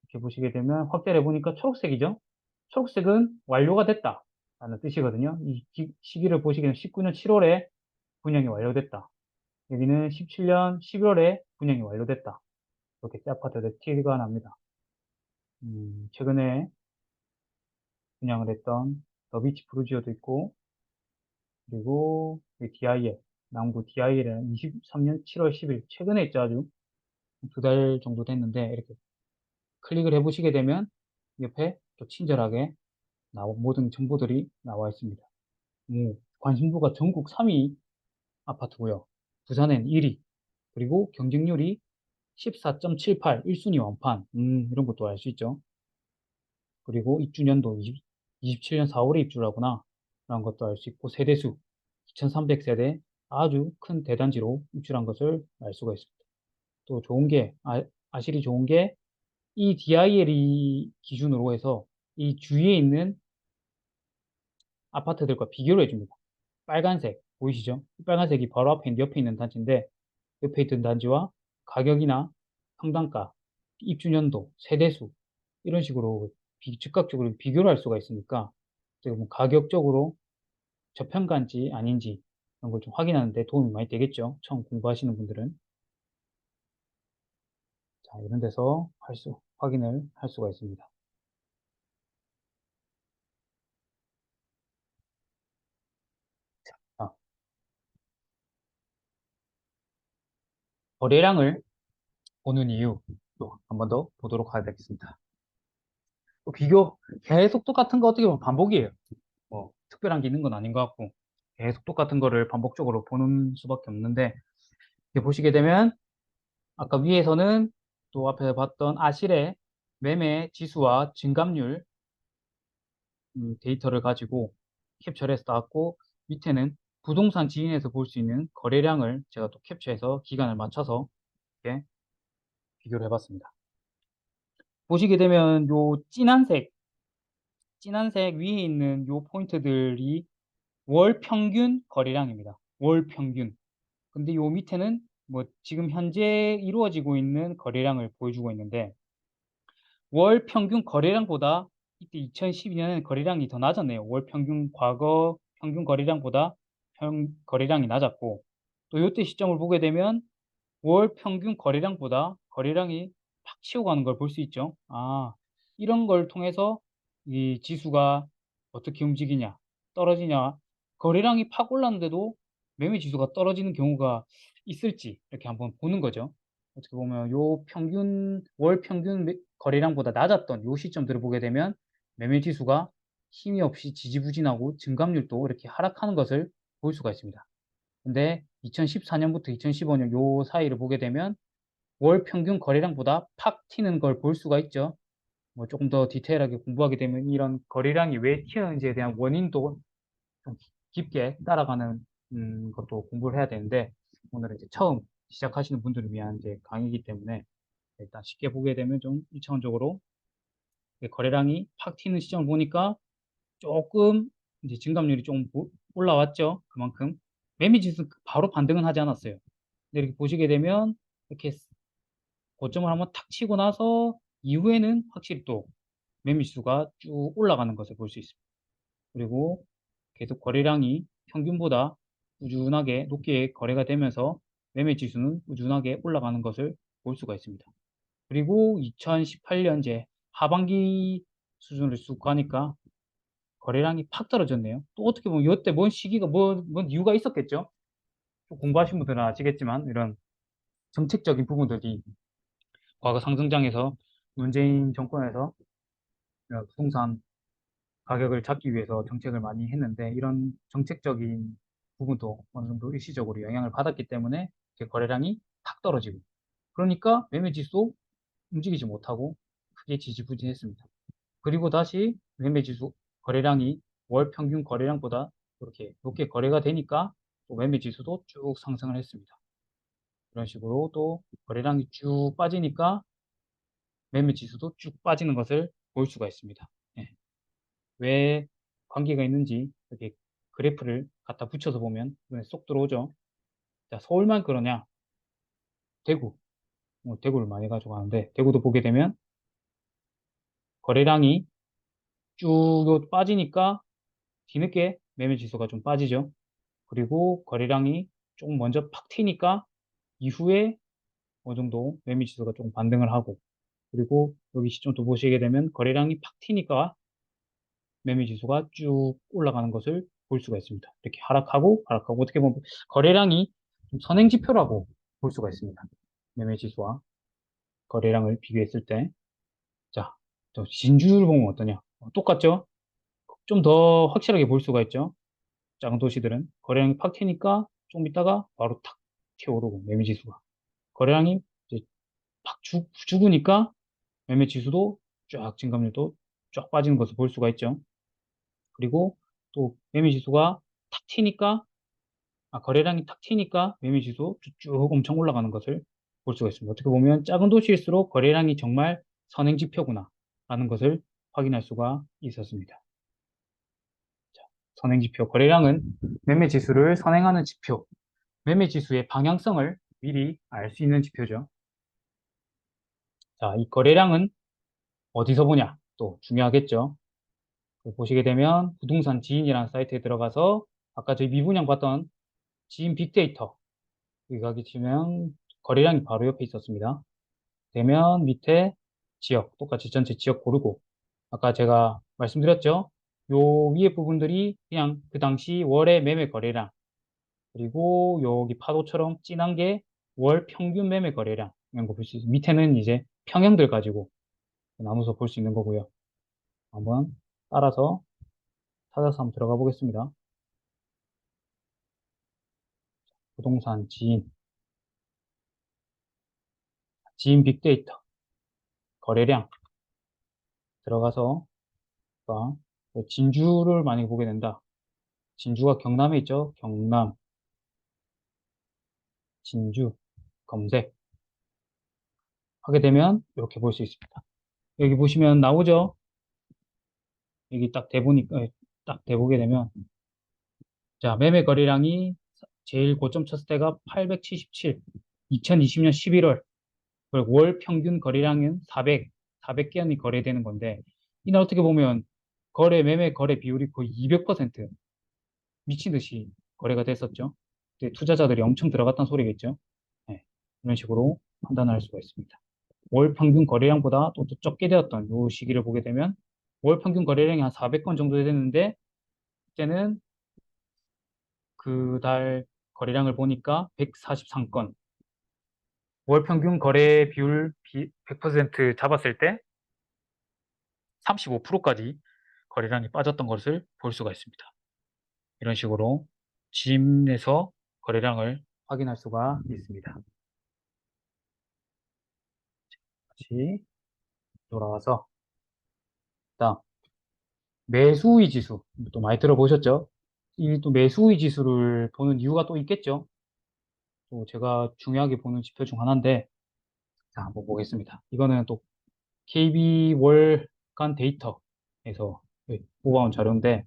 이렇게 보시게 되면 확대를 해보니까 초록색이죠. 초록색은 완료가 됐다 라는 뜻이거든요. 이 시기를 보시게 되면 19년 7월에 분양이 완료됐다. 여기는 17년 11월에 분양이 완료됐다. 이렇게 아파트들 티가 납니다. 최근에 분양을 했던 더비치 프루지오도 있고, 그리고 DIL, 남구 DIL은 23년 7월 10일, 최근에 있죠, 아주. 2달 정도 됐는데, 이렇게 클릭을 해보시게 되면, 옆에 또 친절하게 모든 정보들이 나와 있습니다. 관심도가 전국 3위 아파트고요. 부산엔 1위, 그리고 경쟁률이 14.78, 1순위 완판, 이런 것도 알 수 있죠. 그리고 입주년도 27년 4월에 입주를 하구나 라는 것도 알 수 있고 세대수 2300세대 아주 큰 대단지로 입주한 것을 알 수가 있습니다. 또 좋은 게 아실이 좋은 게 이 DIL이 기준으로 해서 이 주위에 있는 아파트들과 비교를 해줍니다. 빨간색 보이시죠? 빨간색이 바로 앞에 옆에 있는 단지인데 옆에 있던 단지와 가격이나 평당가, 입주년도, 세대수 이런 식으로 즉각적으로 비교를 할 수가 있으니까 뭐 가격적으로 저평가인지 아닌지 이런 걸 좀 확인하는 데 도움이 많이 되겠죠. 처음 공부하시는 분들은. 자, 이런 데서 확인을 할 수가 있습니다. 자, 거래량을 보는 이유 또 한 번 더 보도록 하겠습니다. 또 비교 계속 똑같은 거 어떻게 보면 반복이에요. 뭐 특별한 게 있는 건 아닌 것 같고 계속 똑같은 거를 반복적으로 보는 수밖에 없는데 이렇게 보시게 되면 아까 위에서는 또 앞에 봤던 아실의 매매 지수와 증감률 데이터를 가지고 캡처를 해서 나왔고 밑에는 부동산 지인에서 볼 수 있는 거래량을 제가 또 캡처해서 기간을 맞춰서 이렇게 비교를 해봤습니다. 보시게 되면 요 진한색 위에 있는 요 포인트들이 월 평균 거래량입니다. 월 평균. 근데 요 밑에는 뭐 지금 현재 이루어지고 있는 거래량을 보여주고 있는데 월 평균 거래량보다 이때 2012년에는 거래량이 더 낮았네요. 월 평균 과거 평균 거래량보다 거래량이 낮았고 또 이때 시점을 보게 되면 월 평균 거래량보다 거래량이 팍 치고 가는 걸 볼 수 있죠. 아, 이런 걸 통해서 이 지수가 어떻게 움직이냐, 떨어지냐, 거래량이 팍 올랐는데도 매매 지수가 떨어지는 경우가 있을지 이렇게 한번 보는 거죠. 어떻게 보면 요 평균, 월 평균 거래량보다 낮았던 요 시점들을 보게 되면 매매 지수가 힘이 없이 지지부진하고 증감률도 이렇게 하락하는 것을 볼 수가 있습니다. 근데 2014년부터 2015년 요 사이를 보게 되면 월 평균 거래량보다 팍 튀는 걸 볼 수가 있죠. 뭐 조금 더 디테일하게 공부하게 되면 이런 거래량이 왜 튀었는지에 대한 원인도 좀 깊게 따라가는 것도 공부를 해야 되는데 오늘은 이제 처음 시작하시는 분들을 위한 이제 강의이기 때문에 일단 쉽게 보게 되면 좀 1차원적으로 거래량이 팍 튀는 시점을 보니까 조금 이제 증감률이 좀 올라왔죠. 그만큼 매매 지수 바로 반등은 하지 않았어요. 근데 이렇게 보시게 되면 이렇게 고점을 한번 탁 치고 나서 이후에는 확실히 또 매매 지수가 쭉 올라가는 것을 볼 수 있습니다. 그리고 계속 거래량이 평균보다 꾸준하게 높게 거래가 되면서 매매 지수는 꾸준하게 올라가는 것을 볼 수가 있습니다. 그리고 2018년제 하반기 수준을 쑥 가니까 거래량이 팍 떨어졌네요. 또 어떻게 보면 이때 뭔 시기가 뭔 이유가 있었겠죠? 좀 공부하신 분들은 아시겠지만 이런 정책적인 부분들이 과거 상승장에서 문재인 정권에서 부동산 가격을 잡기 위해서 정책을 많이 했는데 이런 정책적인 부분도 어느 정도 일시적으로 영향을 받았기 때문에 이렇게 거래량이 탁 떨어지고 그러니까 매매지수 움직이지 못하고 크게 지지부진했습니다. 그리고 다시 매매지수 거래량이 월 평균 거래량보다 이렇게 높게 거래가 되니까 또 매매지수도 쭉 상승을 했습니다. 이런 식으로 또 거래량이 쭉 빠지니까 매매지수도 쭉 빠지는 것을 볼 수가 있습니다. 예. 왜 관계가 있는지 이렇게 그래프를 갖다 붙여서 보면 눈에 쏙 들어오죠. 자, 서울만 그러냐? 대구. 대구를 많이 가져가는데 대구도 보게 되면 거래량이 쭉 빠지니까 뒤늦게 매매 지수가 좀 빠지죠. 그리고 거래량이 조금 먼저 팍 튀니까 이후에 어느 정도 매매 지수가 좀 반등을 하고 그리고 여기 시점 또 보시게 되면 거래량이 팍 튀니까 매매 지수가 쭉 올라가는 것을 볼 수가 있습니다. 이렇게 하락하고 하락하고 어떻게 보면 거래량이 좀 선행 지표라고 볼 수가 있습니다. 매매 지수와 거래량을 비교했을 때. 자, 또 진주를 보면 어떠냐? 똑같죠? 좀 더 확실하게 볼 수가 있죠. 작은 도시들은 거래량이 팍 튀니까 좀 있다가 바로 탁 튀어오르고 매매 지수가 거래량이 이제 팍 죽으니까 매매 지수도 쫙 증감률도 쫙 빠지는 것을 볼 수가 있죠. 그리고 또 매매 지수가 탁 튀니까 거래량이 탁 튀니까 매매 지수 쭉 엄청 올라가는 것을 볼 수가 있습니다. 어떻게 보면 작은 도시일수록 거래량이 정말 선행 지표구나 라는 것을 확인할 수가 있었습니다. 자, 선행 지표 거래량은 매매 지수를 선행하는 지표, 매매 지수의 방향성을 미리 알 수 있는 지표죠. 자, 이 거래량은 어디서 보냐? 또 중요하겠죠. 보시게 되면 부동산 지인이라는 사이트에 들어가서 아까 저희 미분양 봤던 지인 빅데이터 여기 가게 되면 거래량이 바로 옆에 있었습니다. 되면 밑에 지역 똑같이 전체 지역 고르고 아까 제가 말씀드렸죠. 요 위에 부분들이 그냥 그 당시 월의 매매 거래량 그리고 여기 파도처럼 진한 게 월 평균 매매 거래량 이런 거 볼 수 있어요. 밑에는 이제 평형들 가지고 나눠서 볼 수 있는 거고요. 한번 따라서 찾아서 한번 들어가 보겠습니다. 부동산 지인 빅데이터 거래량 들어가서 진주를 많이 보게 된다. 진주가 경남에 있죠. 경남, 진주 검색 하게 되면 이렇게 볼 수 있습니다. 여기 보시면 나오죠. 여기 딱 대보니 딱 대보게 되면 자 매매 거래량이 제일 고점 쳤을 때가 877, 2020년 11월 그리고 월 평균 거래량은 400, 400건이 거래되는 건데, 이날 어떻게 보면 매매 거래 비율이 거의 200% 미친 듯이 거래가 됐었죠. 근데 투자자들이 엄청 들어갔다는 소리겠죠. 네, 이런 식으로 판단할 수가 있습니다. 월 평균 거래량보다 또 적게 되었던 이 시기를 보게 되면 월 평균 거래량이 한 400건 정도 됐는데, 이때는 그 달 거래량을 보니까 143건, 월 평균 거래 비율 100% 잡았을 때 35%까지 거래량이 빠졌던 것을 볼 수가 있습니다. 이런 식으로 짐에서 거래량을 확인할 수가 있습니다. 다시 돌아와서 다음 매수의 지수 또 많이 들어보셨죠? 이 또 매수의 지수를 보는 이유가 또 있겠죠? 또 제가 중요하게 보는 지표 중 하나인데, 자, 한번 보겠습니다. 이거는 또 KB 월간 데이터에서 뽑아온 자료인데,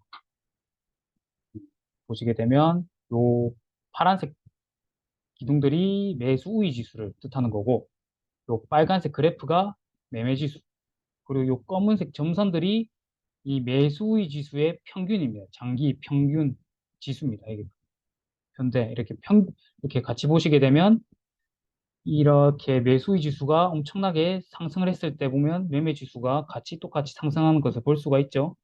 보시게 되면 요 파란색 기둥들이 매수 우위 지수를 뜻하는 거고, 요 빨간색 그래프가 매매 지수, 그리고 요 검은색 점선들이 이 매수 우위 지수의 평균입니다. 장기 평균 지수입니다. 이게 근데 이렇게 같이 보시게 되면 이렇게 매수의 지수가 엄청나게 상승을 했을 때 보면 매매 지수가 같이 똑같이 상승하는 것을 볼 수가 있죠.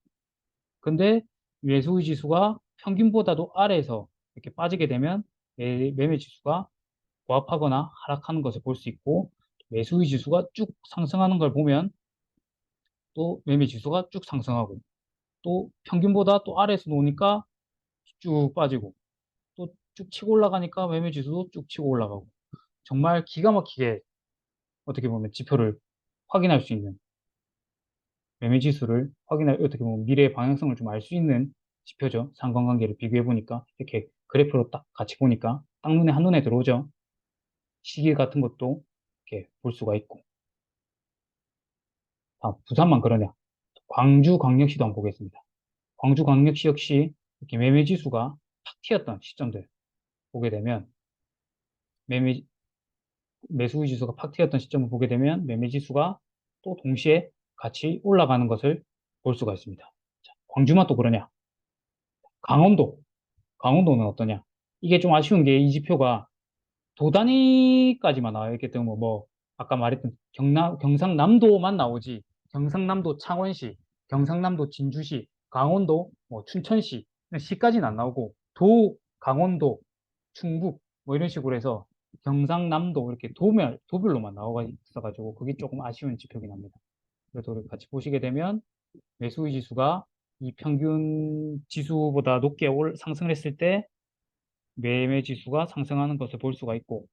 근데 매수의 지수가 평균보다도 아래에서 이렇게 빠지게 되면 매매 지수가 고압하거나 하락하는 것을 볼 수 있고, 매수의 지수가 쭉 상승하는 걸 보면 또 매매 지수가 쭉 상승하고, 또 평균보다 또 아래에서 놓으니까 쭉 빠지고, 또 쭉 치고 올라가니까 매매 지수도 쭉 치고 올라가고, 정말 기가 막히게 어떻게 보면 지표를 확인할 수 있는, 매매 지수를 확인할, 어떻게 보면 미래의 방향성을 좀 알 수 있는 지표죠. 상관관계를 비교해 보니까 이렇게 그래프로 딱 같이 보니까 딱 눈에 한눈에 들어오죠. 시계 같은 것도 이렇게 볼 수가 있고. 부산만 그러냐? 광주광역시도 한번 보겠습니다. 광주광역시 역시 이렇게 매매 지수가 탁 튀었던 시점들 보게 되면, 매매 매수 지수가 팍 튀었던 시점을 보게 되면 매매 지수가 또 동시에 같이 올라가는 것을 볼 수가 있습니다. 자, 광주만 또 그러냐? 강원도, 강원도는 어떠냐? 이게 좀 아쉬운 게 이 지표가 도 단위까지만 나와 있기 때문에 아까 말했던 경상남도만 나오지, 경상남도 창원시, 경상남도 진주시, 강원도 춘천시 시까지는 안 나오고 강원도, 충북 이런 식으로 해서 경상남도 이렇게 도별로만 나와 있어가지고 그게 조금 아쉬운 지표긴 합니다. 그래서 우리 같이 보시게 되면 매수의 지수가 이 평균 지수보다 높게 상승을 했을 때 매매 지수가 상승하는 것을 볼 수가 있고,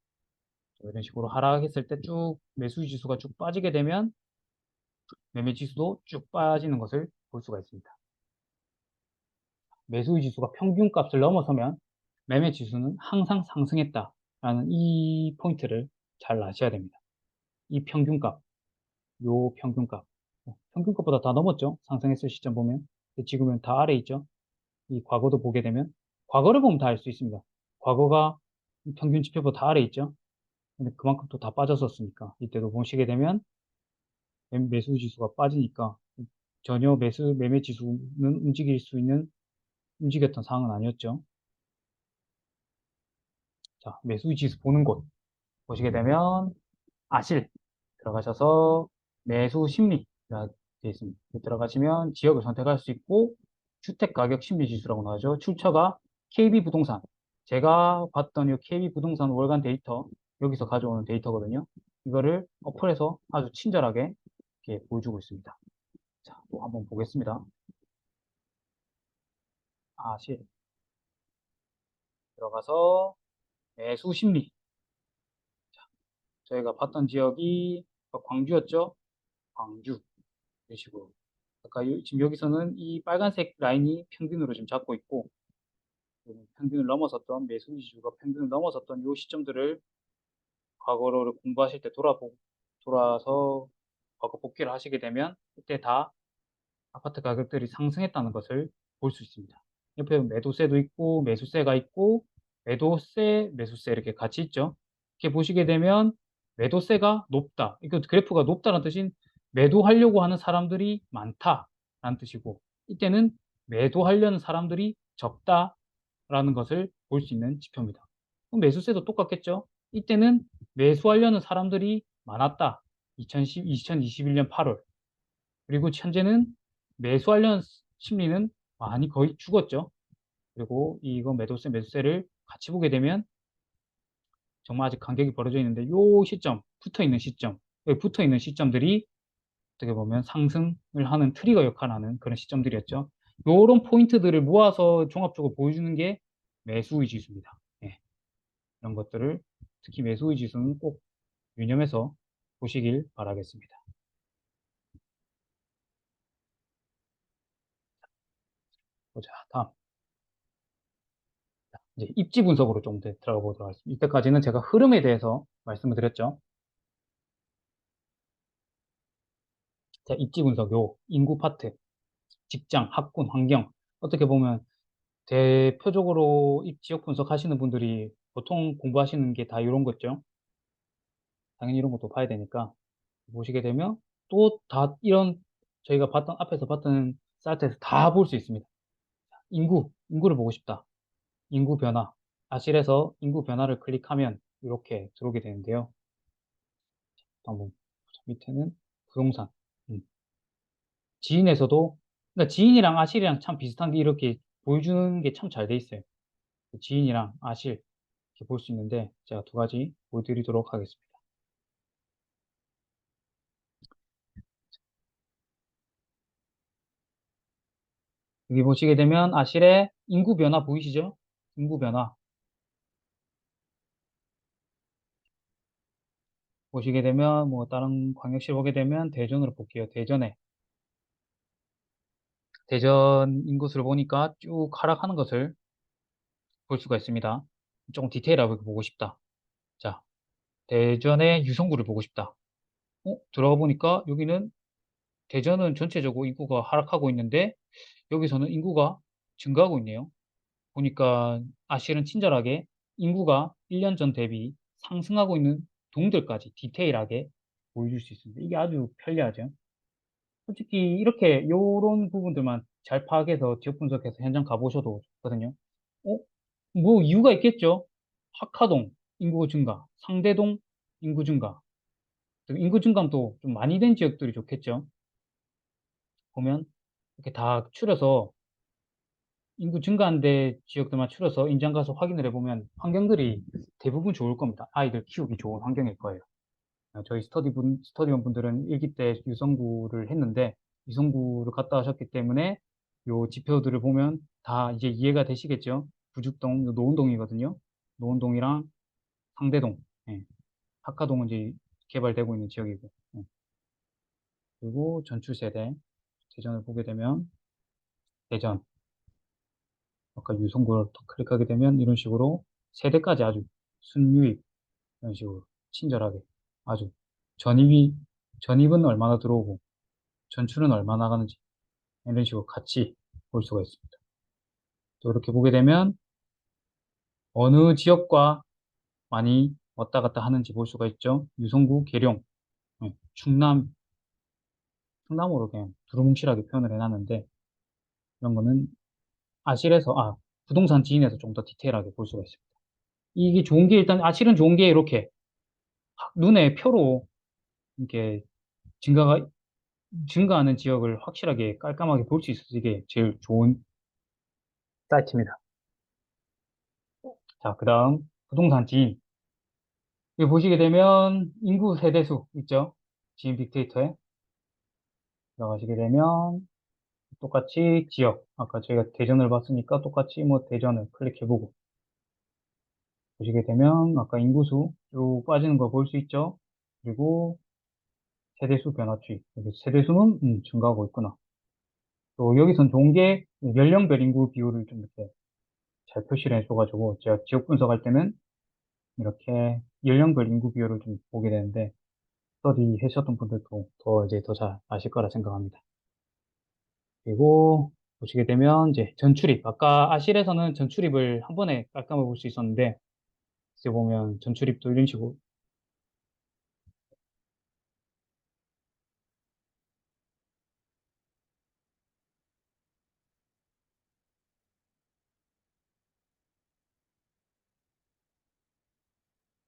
이런 식으로 하락했을 때 쭉 매수의 지수가 쭉 빠지게 되면 매매 지수도 쭉 빠지는 것을 볼 수가 있습니다. 매수의 지수가 평균값을 넘어서면 매매 지수는 항상 상승했다라는 이 포인트를 잘 아셔야 됩니다. 이 평균값, 요 평균값, 평균값보다 다 넘었죠. 상승했을 시점 보면. 근데 지금은 다 아래 있죠. 이 과거도 보게 되면 과거를 보면 다 알 수 있습니다. 과거가 평균 지표보다 다 아래 있죠. 근데 그만큼 또 다 빠졌었으니까 이때도 보시게 되면 매수 지수가 빠지니까 전혀 매매 지수는 움직였던 상황은 아니었죠. 자, 매수 지수 보는 곳 보시게 되면 아실 들어가셔서 매수 심리가 되어 있습니다. 들어가시면 지역을 선택할 수 있고, 주택 가격 심리 지수라고 나오죠. 출처가 KB 부동산. 제가 봤던 이 KB 부동산 월간 데이터, 여기서 가져오는 데이터거든요. 이거를 어플에서 아주 친절하게 이렇게 보여주고 있습니다. 자, 또 한번 보겠습니다. 아실 들어가서 매수 심리. 저희가 봤던 지역이 광주였죠. 광주. 이런 식으로. 아까 지금 여기서는 이 빨간색 라인이 평균으로 지금 잡고 있고, 평균을 넘어섰던 매수 지수가 평균을 넘어섰던 이 시점들을 과거를 공부하실 때 돌아서 과거 복귀를 하시게 되면 그때 다 아파트 가격들이 상승했다는 것을 볼 수 있습니다. 옆에 매도세도 있고 매수세가 있고 매수세 이렇게 같이 있죠. 이렇게 보시게 되면 매도세가 높다. 이거 그래프가 높다는 뜻인 매도하려고 하는 사람들이 많다라는 뜻이고, 이때는 매도하려는 사람들이 적다라는 것을 볼 수 있는 지표입니다. 그럼 매수세도 똑같겠죠? 이때는 매수하려는 사람들이 많았다. 2021년 8월. 그리고 현재는 매수하려는 심리는 많이 거의 죽었죠. 그리고 이거 매도세, 매수세를 같이 보게 되면 정말 아직 간격이 벌어져 있는데 요 시점, 붙어 있는 시점, 여기 붙어 있는 시점들이 어떻게 보면 상승을 하는 트리거 역할을 하는 그런 시점들이었죠. 요런 포인트들을 모아서 종합적으로 보여주는 게 매수의 지수입니다. 예, 이런 것들을 특히 매수의 지수는 꼭 유념해서 보시길 바라겠습니다. 보자. 다음. 이제 입지 분석으로 좀 더 들어가 보도록 하겠습니다. 이때까지는 제가 흐름에 대해서 말씀을 드렸죠. 자, 입지 분석, 요 인구 파트, 직장, 학군, 환경. 어떻게 보면 대표적으로 이 지역 분석하시는 분들이 보통 공부하시는 게 다 이런 거죠. 당연히 이런 것도 봐야 되니까 보시게 되면 또 다 이런 저희가 봤던 앞에서 봤던 사이트에서 다 볼 수 있습니다. 인구를 보고 싶다. 인구 변화. 아실에서 인구 변화를 클릭하면 이렇게 들어오게 되는데요. 한번 보자. 밑에는 부동산. 음. 지인에서도 그러니까 지인이랑 아실이랑 참 비슷한 게 이렇게 보여주는 게 참 잘 돼 있어요. 지인이랑 아실 이렇게 볼 수 있는데 제가 두 가지 보여드리도록 하겠습니다. 여기 보시게 되면 아실의 인구 변화 보이시죠? 인구 변화 보시게 되면 뭐 다른 광역시 보게 되면 대전으로 볼게요. 대전 인구수를 보니까 쭉 하락하는 것을 볼 수가 있습니다. 조금 디테일하게 보고 싶다. 자, 대전의 유성구를 보고 싶다. 들어가 보니까 여기는 대전은 전체적으로 인구가 하락하고 있는데 여기서는 인구가 증가하고 있네요. 보니까 아실은 친절하게 인구가 1년 전 대비 상승하고 있는 동들까지 디테일하게 보여줄 수 있습니다. 이게 아주 편리하죠. 솔직히 이렇게 요런 부분들만 잘 파악해서 지역 분석해서 현장 가보셔도 좋거든요. 어? 뭐 이유가 있겠죠? 학화동 인구 증가, 상대동 인구 증가. 인구 증감도 좀 많이 된 지역들이 좋겠죠. 보면 이렇게 다 추려서 인구 증가한 데 지역들만 추려서 인장 가서 확인을 해보면 환경들이 대부분 좋을 겁니다. 아이들 키우기 좋은 환경일 거예요. 저희 스터디원 분들은 일기 때 유성구를 했는데 유성구를 갔다 하셨기 때문에 요 지표들을 보면 다 이제 이해가 되시겠죠? 부죽동, 요 노원동이거든요. 노원동이랑 상대동, 예. 학화동은 이제 개발되고 있는 지역이고, 예. 그리고 전출세대, 대전을 보게 되면 대전, 아까 유성구를 더 클릭하게 되면 이런 식으로 세대까지 아주 순유입, 이런 식으로 친절하게 아주 전입이, 전입은 얼마나 들어오고 전출은 얼마나 나가는지 이런 식으로 같이 볼 수가 있습니다. 또 이렇게 보게 되면 어느 지역과 많이 왔다 갔다 하는지 볼 수가 있죠. 유성구, 계룡, 충남, 충남으로 그냥 두루뭉실하게 표현을 해놨는데 이런 거는 부동산 지인에서 좀 더 디테일하게 볼 수가 있습니다. 이게 좋은 게 일단 아실은 좋은 게 이렇게 눈에 표로 이렇게 증가가 증가하는 지역을 확실하게 깔끔하게 볼 수 있어서 이게 제일 좋은 사이트입니다. 자, 그 다음 부동산 지인. 여기 보시게 되면 인구 세대수 있죠? 지인 빅데이터에 들어가시게 되면 똑같이 지역, 아까 저희가 대전을 봤으니까 똑같이 뭐 대전을 클릭해보고 보시게 되면 아까 인구수 쭉 빠지는 거 볼 수 있죠? 그리고 세대수 변화추이. 여기 세대수는 증가하고 있구나. 또 여기선 좋은 게 연령별 인구 비율을 좀 이렇게 잘 표시를 해줘가지고 제가 지역 분석할 때는 이렇게 연령별 인구 비율을 좀 보게 되는데 스터디 하셨던 분들도 더 이제 더 잘 아실 거라 생각합니다. 그리고 보시게 되면 이제 전출입. 아까 아실에서는 전출입을 한 번에 깔끔하게 볼 수 있었는데 이제 보면 전출입도 이런 식으로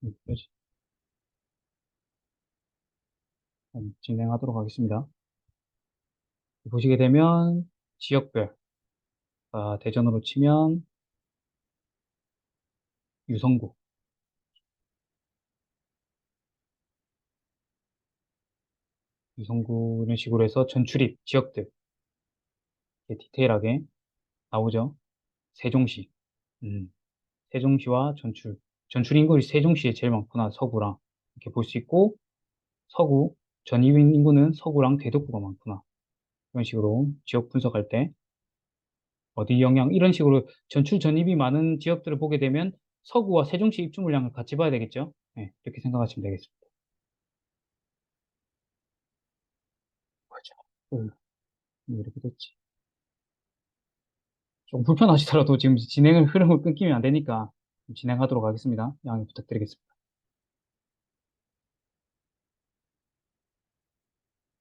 여기까지 진행하도록 하겠습니다. 보시게 되면 지역별, 대전으로 치면 유성구, 유성구 이런 식으로 해서 전출입 지역들 이렇게 디테일하게 나오죠. 세종시, 음, 세종시와 전출 인구이 세종시에 제일 많구나, 서구랑 이렇게 볼 수 있고, 서구, 전입인 인구는 서구랑 대덕구가 많구나. 이런 식으로 지역 분석할 때 어디 영향 이런 식으로 전출 전입이 많은 지역들을 보게 되면 서구와 세종시 입주 물량을 같이 봐야 되겠죠. 네, 이렇게 생각하시면 되겠습니다. 그렇죠. 이렇게 됐지. 좀 불편하시더라도 지금 진행을 흐름을 끊기면 안 되니까 진행하도록 하겠습니다. 양해 부탁드리겠습니다.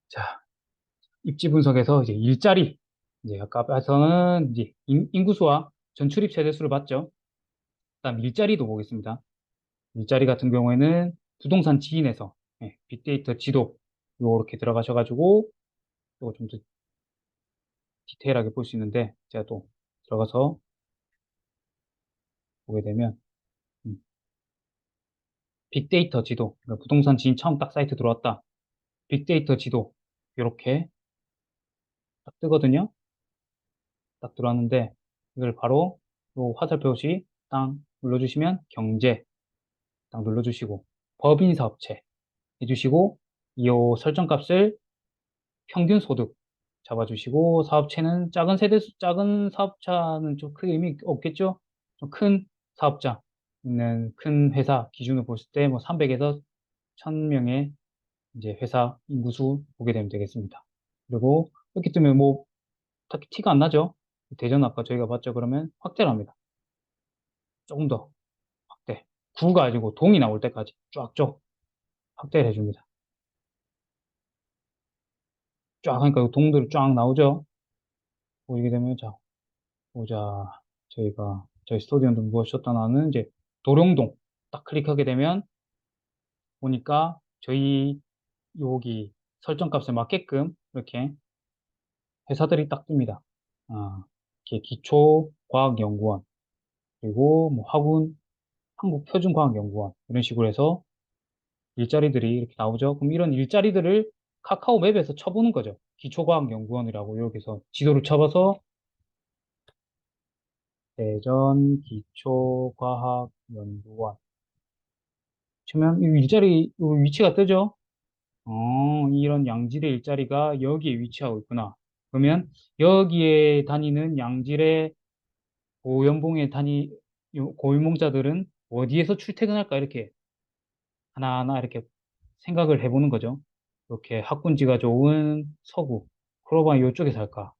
자, 입지 분석에서 이제 일자리, 이제 아까서는 이제 인구수와 전출입 세대수를 봤죠. 그다음 일자리도 보겠습니다. 일자리 같은 경우에는 부동산 지인에서 빅데이터 지도 요렇게 들어가셔가지고 요거 좀 더 디테일하게 볼 수 있는데 제가 또 들어가서 보게 되면 음, 빅데이터 지도 그러니까 부동산 지인 처음 딱 사이트 들어왔다 빅데이터 지도 요렇게 딱 뜨거든요. 딱 들어왔는데 이걸 바로 요 화살표 없이 딱 눌러주시면 경제 딱 눌러주시고 법인 사업체 해주시고 이 설정값을 평균 소득 잡아주시고 사업체는 작은 사업자는 좀 크게 의미 없겠죠? 좀 큰 사업자 있는 큰 회사 기준으로 볼 때 뭐 300에서 1000명의 이제 회사 인구수 보게 되면 되겠습니다. 그리고 이렇게 뜨면 뭐 딱히 티가 안 나죠? 대전 아까 저희가 봤죠? 그러면 확대를 합니다. 조금 더 확대. 구가 아니고 동이 나올 때까지 쫙쫙 확대를 해줍니다. 쫙 하니까 이 동들이 쫙 나오죠? 보이게 되면 자, 보자. 저희 스튜디오도 무엇이었다 나는 이제 도룡동 딱 클릭하게 되면 보니까 저희 여기 설정값에 맞게끔 이렇게 회사들이 딱 뜹니다. 이렇게 기초과학연구원 그리고 뭐 학운 한국표준과학연구원 이런 식으로 해서 일자리들이 이렇게 나오죠. 그럼 이런 일자리들을 카카오 맵에서 쳐보는 거죠. 기초과학연구원이라고 여기서 지도를 쳐봐서 대전 기초과학연구원 치면 이 일자리 이 위치가 뜨죠. 이런 양질의 일자리가 여기에 위치하고 있구나. 그러면 여기에 다니는 양질의 고연봉의 고연봉자들은 어디에서 출퇴근할까 이렇게 하나하나 이렇게 생각을 해보는 거죠. 이렇게 학군지가 좋은 서구, 그러고 보면 이쪽에 살까?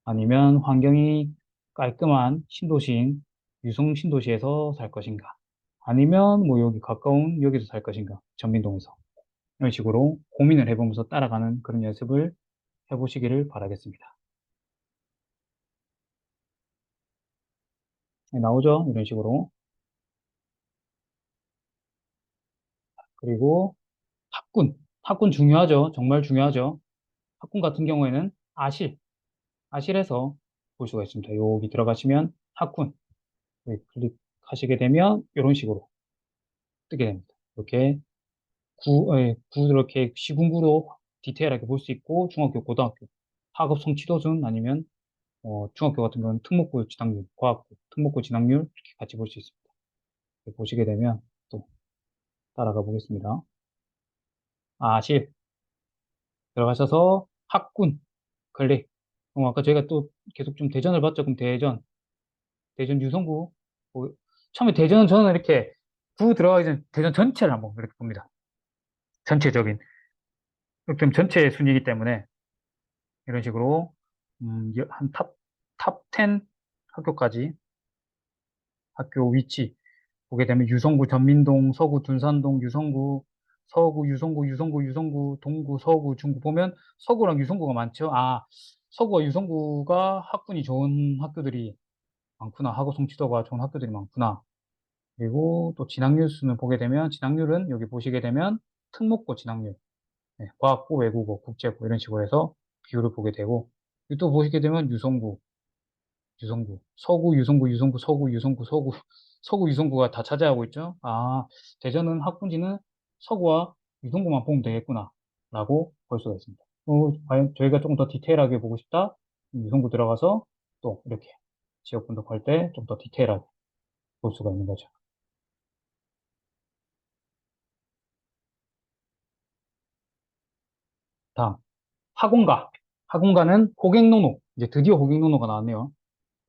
아니면 환경이 깔끔한 신도시인 유성 신도시에서 살 것인가? 아니면 뭐 여기 가까운 여기서 살 것인가? 전민동에서. 이런 식으로 고민을 해보면서 따라가는 그런 연습을 해보시기를 바라겠습니다. 네, 나오죠? 이런 식으로. 그리고 학군. 학군 중요하죠. 정말 중요하죠. 학군 같은 경우에는 아실에서 볼 수가 있습니다. 여기 들어가시면 학군. 여기 클릭하시게 되면 이런 식으로 뜨게 됩니다. 이렇게 이렇게 시군구로 디테일하게 볼 수 있고 중학교, 고등학교, 학업 성취도순 아니면 중학교 같은 경우는 특목고 진학률, 과학고, 특목고 진학률 이렇게 같이 볼 수 있습니다. 보시게 되면 또 따라가 보겠습니다. 실 들어가셔서 학군 클릭. 그럼 아까 저희가 또 계속 좀 대전을 봤죠. 그럼 대전 유성구. 처음에 대전은 저는 이렇게 구 들어가기 전에 대전 전체를 한번 이렇게 봅니다. 전체적인. 좀 전체 순위이기 때문에 이런 식으로 한 탑 10 학교까지 학교 위치 보게 되면 유성구, 전민동, 서구, 둔산동, 유성구, 서구, 유성구, 동구, 서구, 중구 보면 서구랑 유성구가 많죠. 서구와 유성구가 학군이 좋은 학교들이 많구나. 학업 성취도가 좋은 학교들이 많구나. 그리고 또 진학률 수는 보게 되면 진학률은 여기 보시게 되면 특목고 진학률, 네, 과학고, 외국어, 국제고 이런 식으로 해서 비율을 보게 되고 그리고 또 보시게 되면 유성구, 서구, 유성구, 유성구, 서구, 유성구, 서구, 서구, 유성구가 다 차지하고 있죠. 아, 대전은 학군지는 서구와 유성구만 보면 되겠구나 라고 볼 수가 있습니다. 과연 저희가 조금 더 디테일하게 보고 싶다? 유성구 들어가서 또 이렇게 지역 분석할 때 좀 더 디테일하게 볼 수가 있는 거죠. 다음, 학원가. 학원가는 호갱노노. 이제 드디어 호갱노노가 나왔네요.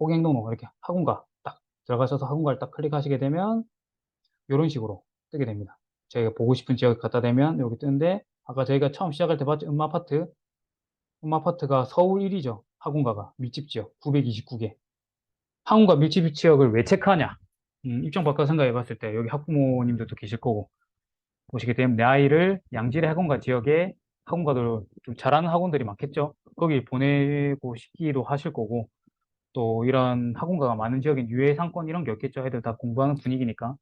호갱노노. 이렇게 학원가 딱 들어가셔서 학원가를 딱 클릭하시게 되면 이런 식으로 뜨게 됩니다. 저희가 보고 싶은 지역을 갖다 대면 여기 뜨는데 아까 저희가 처음 시작할 때 봤죠? 음마아파트. 음마아파트가 서울 1위죠. 학원가가 밀집 지역 929개. 학원가 밀집 지역을 왜 체크하냐? 입장 바꿔 생각해 봤을 때 여기 학부모님들도 계실 거고 보시게 되면 내 아이를 양질의 학원가 지역에 학원가들 좀 잘하는 학원들이 많겠죠. 거기 보내고 싶기도 하실 거고 또 이런 학원가가 많은 지역인 유해 상권 이런 게 없겠죠. 애들 다 공부하는 분위기니까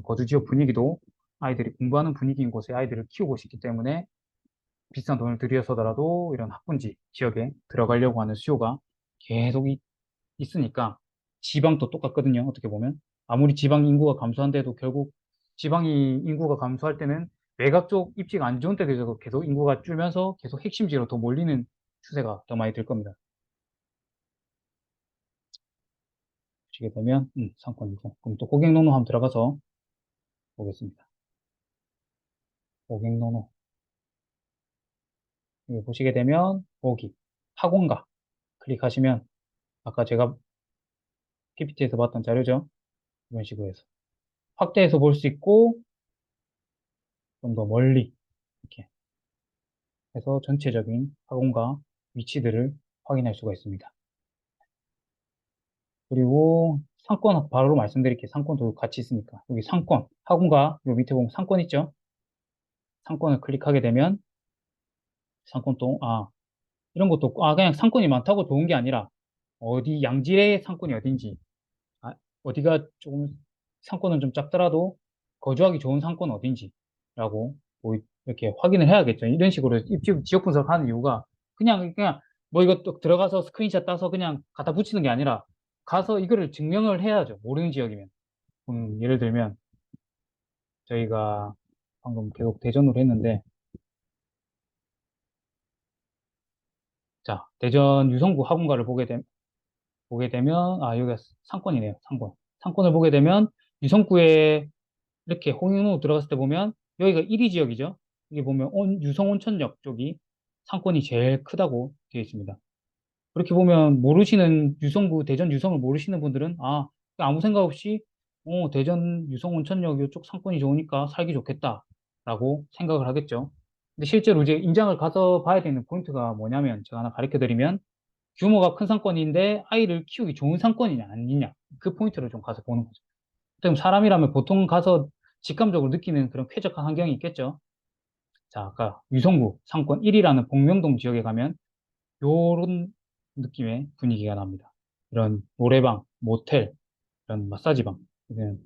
거주 지역 분위기도 아이들이 공부하는 분위기인 곳에 아이들을 키우고 싶기 때문에 비싼 돈을 들여서더라도 이런 학군지 지역에 들어가려고 하는 수요가 계속 있으니까 지방도 똑같거든요. 어떻게 보면 아무리 지방 인구가 감소한데도 결국 지방이 인구가 감소할 때는 외곽 쪽 입지가 안 좋은 때도 계속 인구가 줄면서 계속 핵심지로 더 몰리는 추세가 더 많이 될 겁니다. 보시게 되면 상권이고 그럼 또 고객농로 한번 들어가서 보겠습니다. 고객농로 여기 보시게 되면 보기 학원가 클릭하시면 아까 제가 PPT에서 봤던 자료죠. 이런 식으로 해서 확대해서 볼 수 있고 좀 더 멀리 이렇게 해서 전체적인 학원과 위치들을 확인할 수가 있습니다. 그리고 상권 바로 말씀드릴게요. 상권도 같이 있으니까. 여기 상권, 학원과 요 밑에 보면 상권 있죠? 상권을 클릭하게 되면 상권도, 이런 것도, 그냥 상권이 많다고 좋은 게 아니라 어디, 양질의 상권이 어딘지, 어디가 조금 상권은 좀 작더라도 거주하기 좋은 상권은 어딘지라고 뭐 이렇게 확인을 해야겠죠. 이런 식으로 지역 분석하는 이유가 그냥 뭐 이거 또 들어가서 스크린샷 따서 그냥 갖다 붙이는 게 아니라 가서 이거를 증명을 해야죠. 모르는 지역이면. 예를 들면 저희가 방금 계속 대전으로 했는데 자, 대전 유성구 학원가를 보게 되면 여기가 상권이네요. 상권. 상권을 보게 되면 유성구에 이렇게 홍인호 들어갔을 때 보면 여기가 1위 지역이죠. 여기 보면 유성 온천역 쪽이 상권이 제일 크다고 되어 있습니다. 그렇게 보면 모르시는 유성구 대전 유성을 모르시는 분들은 아무 생각 없이 대전 유성 온천역 이쪽 상권이 좋으니까 살기 좋겠다라고 생각을 하겠죠. 근데 실제로 이제 임장을 가서 봐야 되는 포인트가 뭐냐면 제가 하나 가르쳐 드리면 규모가 큰 상권인데 아이를 키우기 좋은 상권이냐 아니냐 그 포인트를 좀 가서 보는 거죠. 그럼 사람이라면 보통 가서 직감적으로 느끼는 그런 쾌적한 환경이 있겠죠. 자, 아까 유성구 상권 1위라는 복명동 지역에 가면 요런 느낌의 분위기가 납니다. 이런 노래방, 모텔, 이런 마사지방, 이런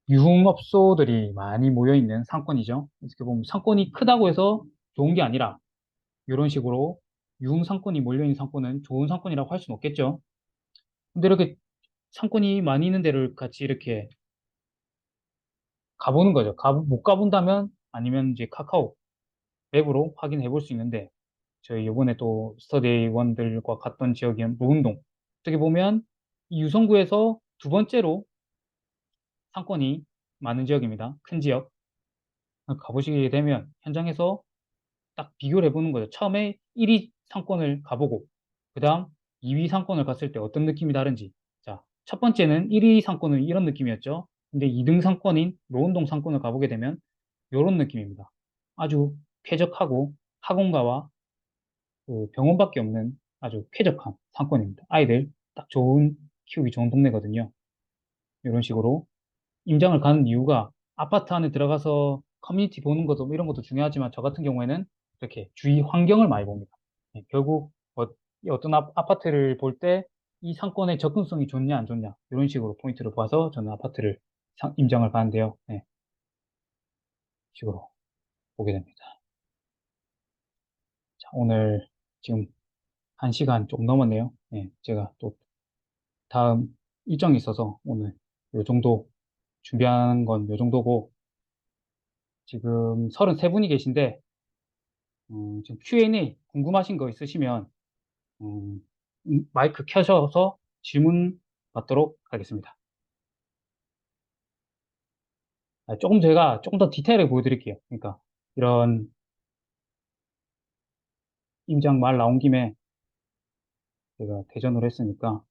유흥업소들이 많이 모여 있는 상권이죠. 이렇게 보면 상권이 크다고 해서 좋은 게 아니라 이런 식으로 유흥 상권이 몰려 있는 상권은 좋은 상권이라고 할 수는 없겠죠. 근데 이렇게 상권이 많이 있는 데를 같이 이렇게 가보는 거죠. 못 가본다면 아니면 이제 카카오 맵으로 확인해 볼 수 있는데 저희 이번에 또 스터디원들과 갔던 지역인 노은동 어떻게 보면 이 유성구에서 두 번째로 상권이 많은 지역입니다. 큰 지역 가보시게 되면 현장에서 딱 비교를 해보는 거죠. 처음에 1위 상권을 가보고 그 다음 2위 상권을 갔을 때 어떤 느낌이 다른지 자, 첫 번째는 1위 상권은 이런 느낌이었죠. 근데 2등 상권인 노은동 상권을 가보게 되면 이런 느낌입니다. 아주 쾌적하고 학원가와 그 병원밖에 없는 아주 쾌적한 상권입니다. 아이들 딱 키우기 좋은 동네거든요. 이런 식으로 임장을 가는 이유가 아파트 안에 들어가서 커뮤니티 보는 것도 뭐 이런 것도 중요하지만 저 같은 경우에는 이렇게 주위 환경을 많이 봅니다. 결국 어떤 아파트를 볼 때 이 상권의 접근성이 좋냐 안 좋냐 이런 식으로 포인트를 봐서 저는 아파트를 임장을 가는데요. 네, 식으로 보게 됩니다. 자, 오늘 지금 1시간 조금 넘었네요. 네, 제가 또 다음 일정이 있어서 오늘 요 정도 준비한 건 요 정도고, 지금 33분이 계신데, 지금 Q&A 궁금하신 거 있으시면, 마이크 켜셔서 질문 받도록 하겠습니다. 조금 제가 조금 더 디테일하게 보여드릴게요. 그러니까 이런 임장 말 나온 김에 제가 대전으로 했으니까,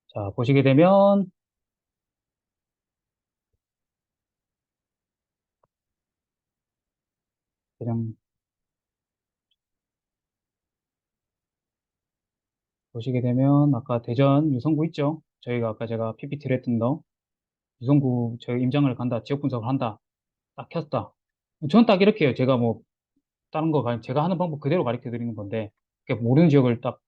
자, 보시게 되면, 그냥 보시게 되면 아까 대전 유성구 있죠? 저희가 아까 제가 PPT를 했던 거, 유성구 저희 임장을 간다, 지역 분석을 한다, 딱 켰다. 저는 딱 이렇게 해요. 제가 뭐 다른 거 제가 하는 방법 그대로 가르쳐 드리는 건데, 모르는 지역을 딱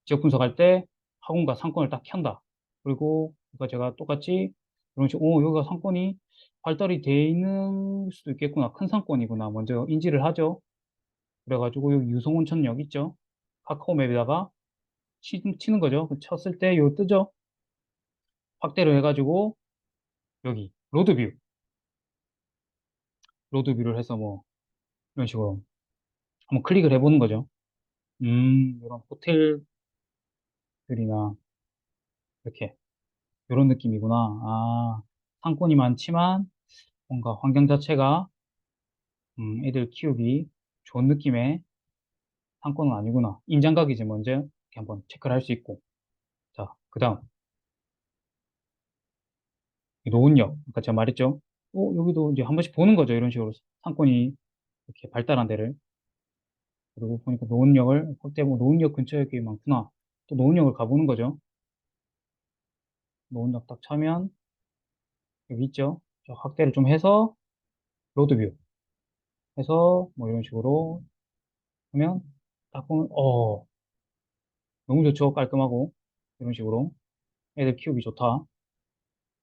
지역 분석할 때 학원과 상권을 딱 켠다. 그리고 그러니까 제가 똑같이 이런 식으로 여기가 상권이 발달이 돼 있는 수도 있겠구나. 큰 상권이구나. 먼저 인지를 하죠. 그래가지고 여기 유성온천역 있죠. 카카오맵에다가 치는 거죠. 쳤을 때 요 뜨죠. 확대를 해가지고 여기 로드뷰를 해서 뭐 이런 식으로 한번 클릭을 해보는 거죠. 이런 호텔들이나 이렇게 이런 느낌이구나. 아, 상권이 많지만 뭔가 환경 자체가 애들 키우기 좋은 느낌의 상권은 아니구나. 임장각이 이제 먼저 이렇게 한번 체크를 할 수 있고. 자, 그 다음 노은역. 아까 제가 말했죠. 여기도 이제 한 번씩 보는 거죠. 이런 식으로 상권이 이렇게 발달한 데를. 그리고 보니까 노은역을 확대, 뭐 노은역 근처에 꽤 많구나. 또 노은역을 가보는 거죠. 노은역 딱 차면 여기 있죠. 자, 확대를 좀 해서 로드뷰 해서 뭐 이런 식으로 하면 딱 보면 너무 좋죠. 깔끔하고 이런 식으로 애들 키우기 좋다.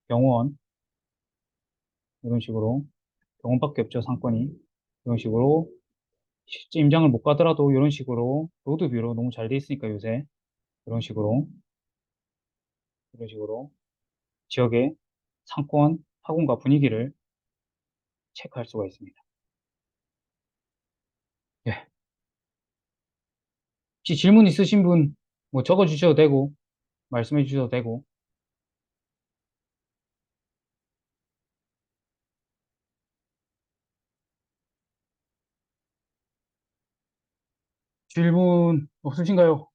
병원 이런 식으로 병원밖에 없죠. 상권이 이런 식으로 실제 임장을 못 가더라도 이런 식으로 로드뷰로 너무 잘 돼 있으니까 요새 이런 식으로 이런 식으로 지역의 상권 학원과 분위기를 체크할 수가 있습니다. 예. 혹시 질문 있으신 분 뭐 적어 주셔도 되고 말씀해 주셔도 되고. 질문 없으신가요?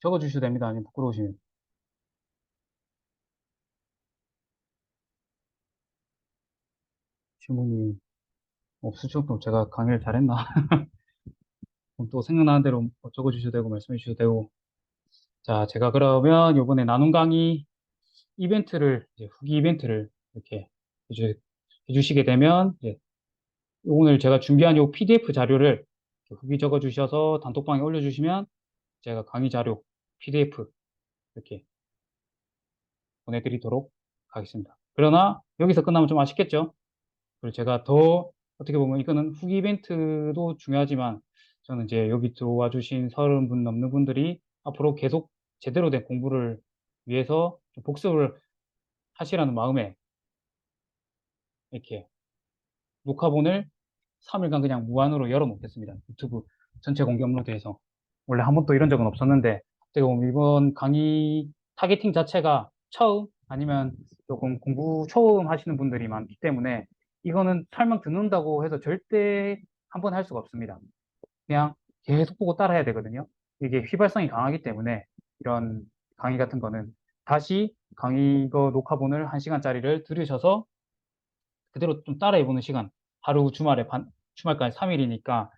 적어 주셔도 됩니다. 아니면 부끄러우시면. 질문이 없으죠? 그럼 제가 강의를 잘했나? 그럼 또 생각나는 대로 뭐 적어 주셔도 되고 말씀해 주셔도 되고. 자, 제가 그러면 요번에 나눔 강의 이벤트를 이제 후기 이벤트를 이렇게 해주, 해주시게 되면 이제 오늘 제가 준비한 요 PDF 자료를 이렇게 후기 적어 주셔서 단톡방에 올려주시면 제가 강의 자료 PDF 이렇게 보내드리도록 하겠습니다. 그러나 여기서 끝나면 좀 아쉽겠죠? 그리고 제가 더 어떻게 보면 이거는 후기 이벤트도 중요하지만 저는 이제 여기 들어와 주신 30분 넘는 분들이 앞으로 계속 제대로 된 공부를 위해서 좀 복습을 하시라는 마음에 이렇게 녹화본을 3일간 그냥 무한으로 열어놓겠습니다. 유튜브 전체 공개 업로드해서. 원래 한 번도 이런 적은 없었는데, 어떻게 보면 이번 강의 타겟팅 자체가 처음 아니면 조금 공부 처음 하시는 분들이 많기 때문에 이거는 설명 듣는다고 해서 절대 한 번 할 수가 없습니다. 그냥 계속 보고 따라해야 되거든요. 이게 휘발성이 강하기 때문에 이런 강의 같은 거는 다시 강의 이거 녹화본을 1시간짜리를 들으셔서 그대로 좀 따라해보는 시간. 하루 주말에 주말까지 3일이니까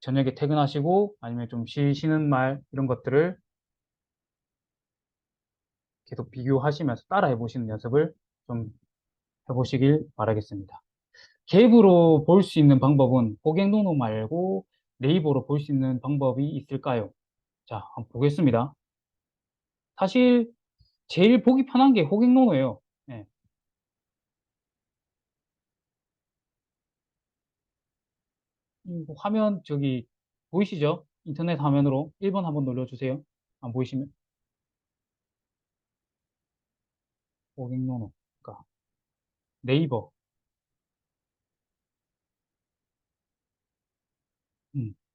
저녁에 퇴근하시고 아니면 좀 쉬시는 말 이런 것들을 계속 비교하시면서 따라해보시는 연습을 좀 해보시길 바라겠습니다. 갭으로 볼 수 있는 방법은 고객노노 말고 네이버로 볼 수 있는 방법이 있을까요? 자, 한번 보겠습니다. 사실 제일 보기 편한 게 호갱노노예요. 예. 이 화면 저기 보이시죠? 인터넷 화면으로 1번 한번 눌러주세요. 안 보이시면 호갱노노. 그러니까 네이버.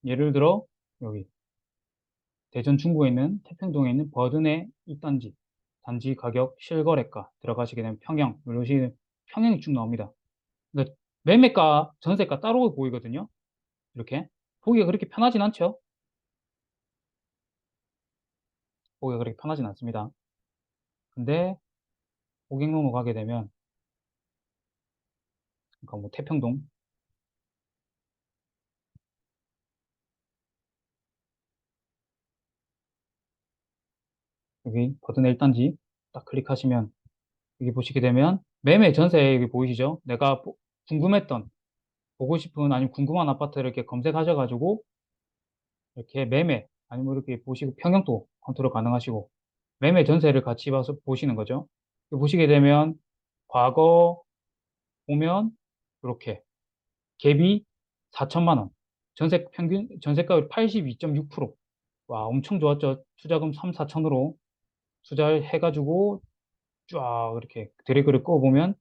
예를 들어 여기 대전 중구에 있는 태평동에 있는 버든의 입단지 단지 가격 실거래가 들어가시게 되면 평형 누르시면 평형이 쭉 나옵니다. 근데 매매가 전세가 따로 보이거든요. 이렇게 보기가 그렇게 편하진 않죠. 보기가 그렇게 편하진 않습니다. 근데 고객농로 가게 되면 그러니까 뭐 태평동 여기 버튼 1단지 딱 클릭하시면 여기 보시게 되면 매매 전세 여기 보이시죠? 내가 궁금했던 보고 싶은 아니면 궁금한 아파트를 이렇게 검색하셔가지고 이렇게 매매 아니면 이렇게 보시고 평형도 컨트롤 가능하시고 매매 전세를 같이 봐서 보시는 거죠. 여기 보시게 되면 과거 보면 이렇게 갭이 4천만 원 전세 평균 전세가율 82.6%. 와 엄청 좋았죠. 투자금 3, 4천으로 투자를 해가지고 쫙 이렇게 드래그를 꺼보면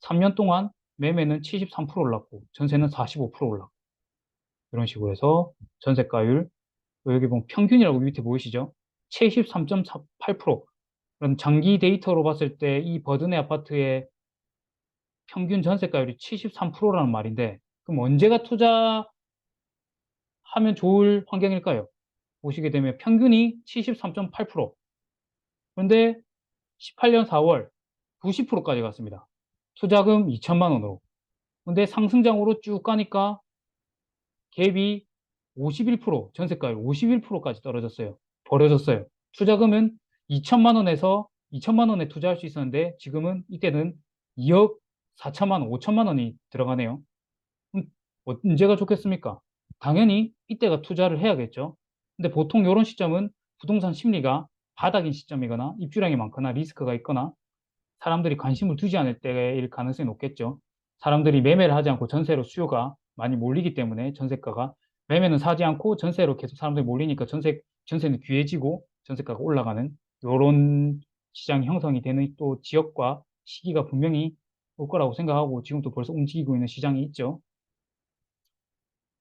3년 동안 매매는 73% 올랐고 전세는 45% 올랐고 이런 식으로 해서 전세가율 여기 보면 평균이라고 밑에 보이시죠? 73.48%. 그럼 장기 데이터로 봤을 때 이 버든의 아파트의 평균 전세가율이 73%라는 말인데 그럼 언제가 투자하면 좋을 환경일까요? 보시게 되면 평균이 73.8%. 그런데 18년 4월 90%까지 갔습니다. 투자금 2천만 원으로. 근데 상승장으로 쭉 가니까 갭이 51%, 전세가율 51%까지 떨어졌어요. 버려졌어요. 투자금은 2천만 원에서 2천만 원에 투자할 수 있었는데 지금은 이때는 2억 4천만 원, 5천만 원이 들어가네요. 그럼 언제가 좋겠습니까? 당연히 이때가 투자를 해야겠죠. 근데 보통 이런 시점은 부동산 심리가 바닥인 시점이거나 입주량이 많거나 리스크가 있거나 사람들이 관심을 두지 않을 때일 가능성이 높겠죠. 사람들이 매매를 하지 않고 전세로 수요가 많이 몰리기 때문에 전세가가 매매는 사지 않고 전세로 계속 사람들이 몰리니까 전세는 귀해지고 전세가가 올라가는 이런 시장 형성이 되는 또 지역과 시기가 분명히 올 거라고 생각하고 지금도 벌써 움직이고 있는 시장이 있죠.